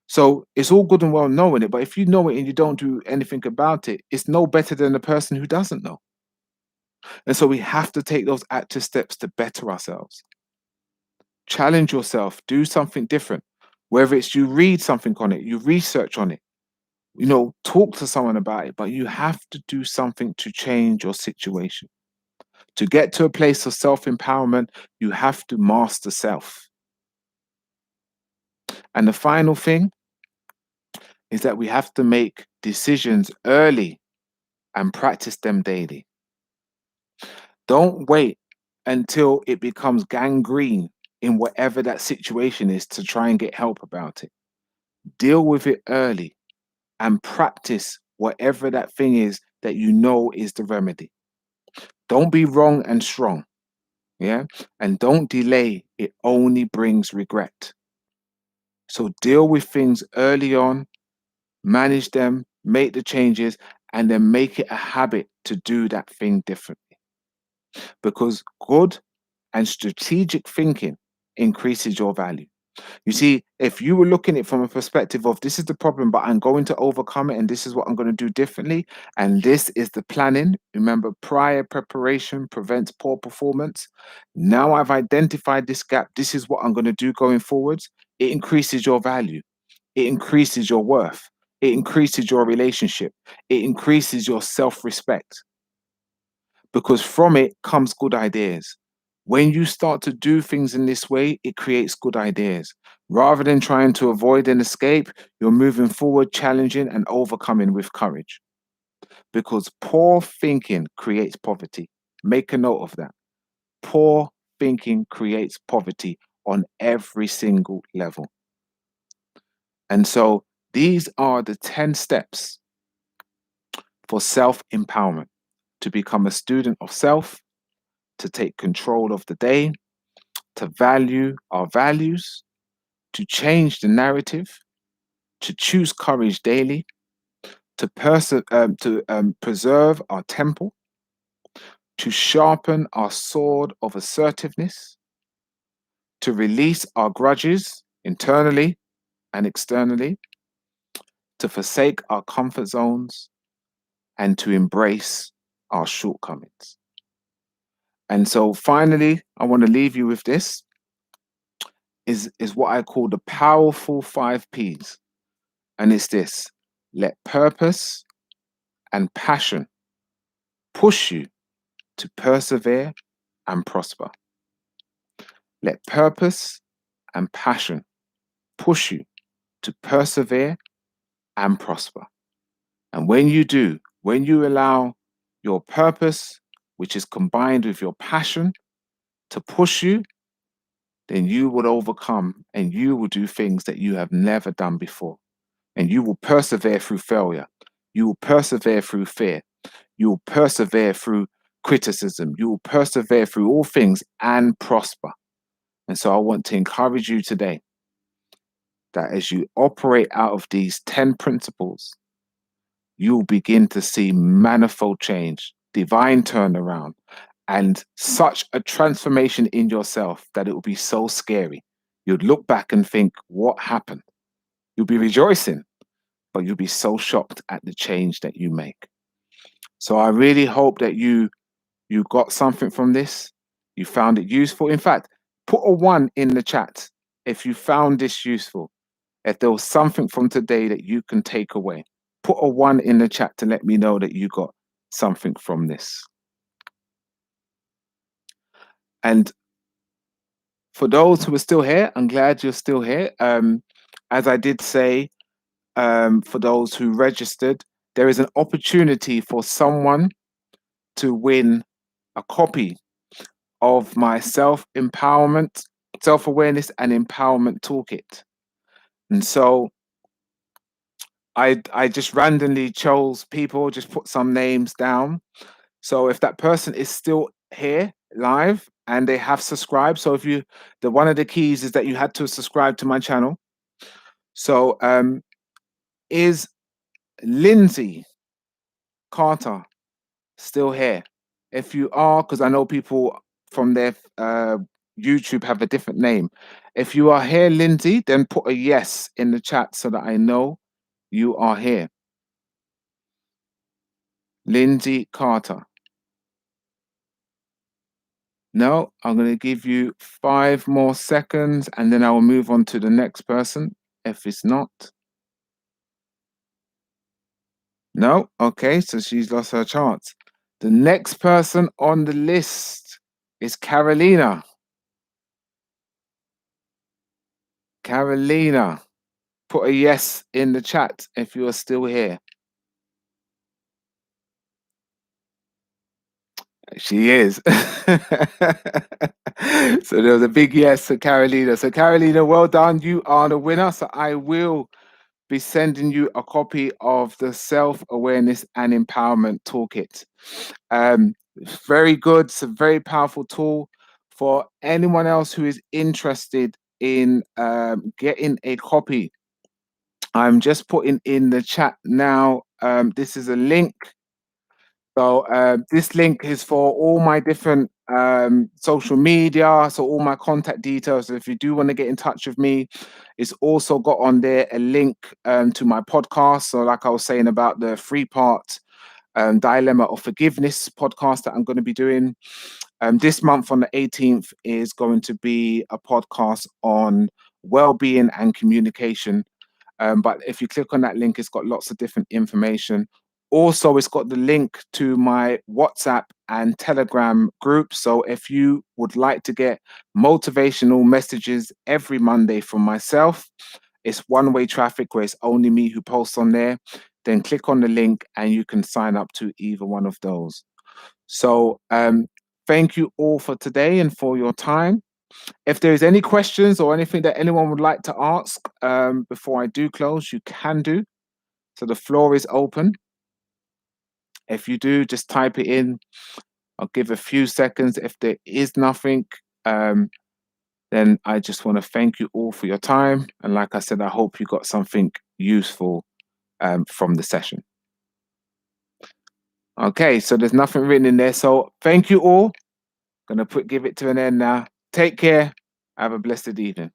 So it's all good and well knowing it, but if you know it and you don't do anything about it, it's no better than the person who doesn't know. And so we have to take those active steps to better ourselves. Challenge yourself, do something different. Whether it's you read something on it, you research on it, talk to someone about it, but you have to do something to change your situation. To get to a place of self-empowerment, you have to master self. And the final thing is that we have to make decisions early and practice them daily. Don't wait until it becomes gangrene in whatever that situation is to try and get help about it. Deal with it early and practice whatever that thing is that you know is the remedy. Don't be wrong and strong. Yeah. And don't delay. It only brings regret. So deal with things early on, manage them, make the changes, and then make it a habit to do that thing differently. Because good and strategic thinking increases your value. You see, if you were looking at it from a perspective of this is the problem, but I'm going to overcome it, and this is what I'm going to do differently, and this is the planning. Remember, prior preparation prevents poor performance. Now I've identified this gap. This is what I'm going to do going forwards. It increases your value. It increases your worth. It increases your relationship. It increases your self-respect because from it comes good ideas. When you start to do things in this way, it creates good ideas. Rather than trying to avoid and escape, you're moving forward, challenging and overcoming with courage. Because poor thinking creates poverty. Make a note of that. Poor thinking creates poverty on every single level. And so these are the 10 steps for self-empowerment, to become a student of self, to take control of the day, to value our values, to change the narrative, to choose courage daily, to preserve our temple, to sharpen our sword of assertiveness, to release our grudges internally and externally, to forsake our comfort zones, and to embrace our shortcomings. And so finally, I want to leave you with this is what I call the powerful 5 Ps. And it's this: let purpose and passion push you to persevere and prosper. Let purpose and passion push you to persevere and prosper. And when you do, when you allow your purpose, which is combined with your passion, to push you, then you will overcome and you will do things that you have never done before. And you will persevere through failure. You will persevere through fear. You will persevere through criticism. You will persevere through all things and prosper. And so I want to encourage you today that as you operate out of these 10 principles, you will begin to see manifold change divine turnaround, and such a transformation in yourself that it will be so scary. You'd look back and think, what happened? You'll be rejoicing, but you'll be so shocked at the change that you make. So I really hope that you got something from this. You found it useful. In fact, put a one in the chat if you found this useful. If there was something from today that you can take away, put a one in the chat to let me know that you got something from this. And for those who are still here, I'm glad you're still here. As I did say, for those who registered, there is an opportunity for someone to win a copy of my self-empowerment, self-awareness and empowerment toolkit. And so I just randomly chose people, just put some names down. So if that person is still here live and they have subscribed, so if you, the one of the keys is that you had to subscribe to my channel. So is Lindsay Carter still here? If you are, because I know people from their YouTube have a different name. If you are here, Lindsay, then put a yes in the chat so that I know you are here. Lindsay Carter. No, I'm going to give you 5 more seconds and then I will move on to the next person. If it's not. No, okay, so she's lost her chance. The next person on the list is Carolina. Carolina, put a yes in the chat if you are still here. She is. So there was a big yes for Carolina. So Carolina, well done. You are the winner. So I will be sending you a copy of the self-awareness and empowerment toolkit. Very good. It's a very powerful tool for anyone else who is interested in getting a copy. I'm just putting in the chat now. This is a link. So this link is for all my different social media, so all my contact details. So if you do want to get in touch with me, it's also got on there a link to my podcast. So like I was saying about the 3-part Dilemma of Forgiveness podcast that I'm going to be doing. This month on the 18th is going to be a podcast on well-being and communication. But if you click on that link, it's got lots of different information. Also, it's got the link to my WhatsApp and Telegram group. So if you would like to get motivational messages every Monday from myself, it's one-way traffic where it's only me who posts on there. Then click on the link and you can sign up to either one of those. So thank you all for today and for your time. If there's any questions or anything that anyone would like to ask before I do close, you can do. So the floor is open. If you do, just type it in. I'll give a few seconds. If there is nothing, then I just want to thank you all for your time. And like I said, I hope you got something useful from the session. Okay, so there's nothing written in there. So thank you all. Gonna give it to an end now. Take care. Have a blessed evening.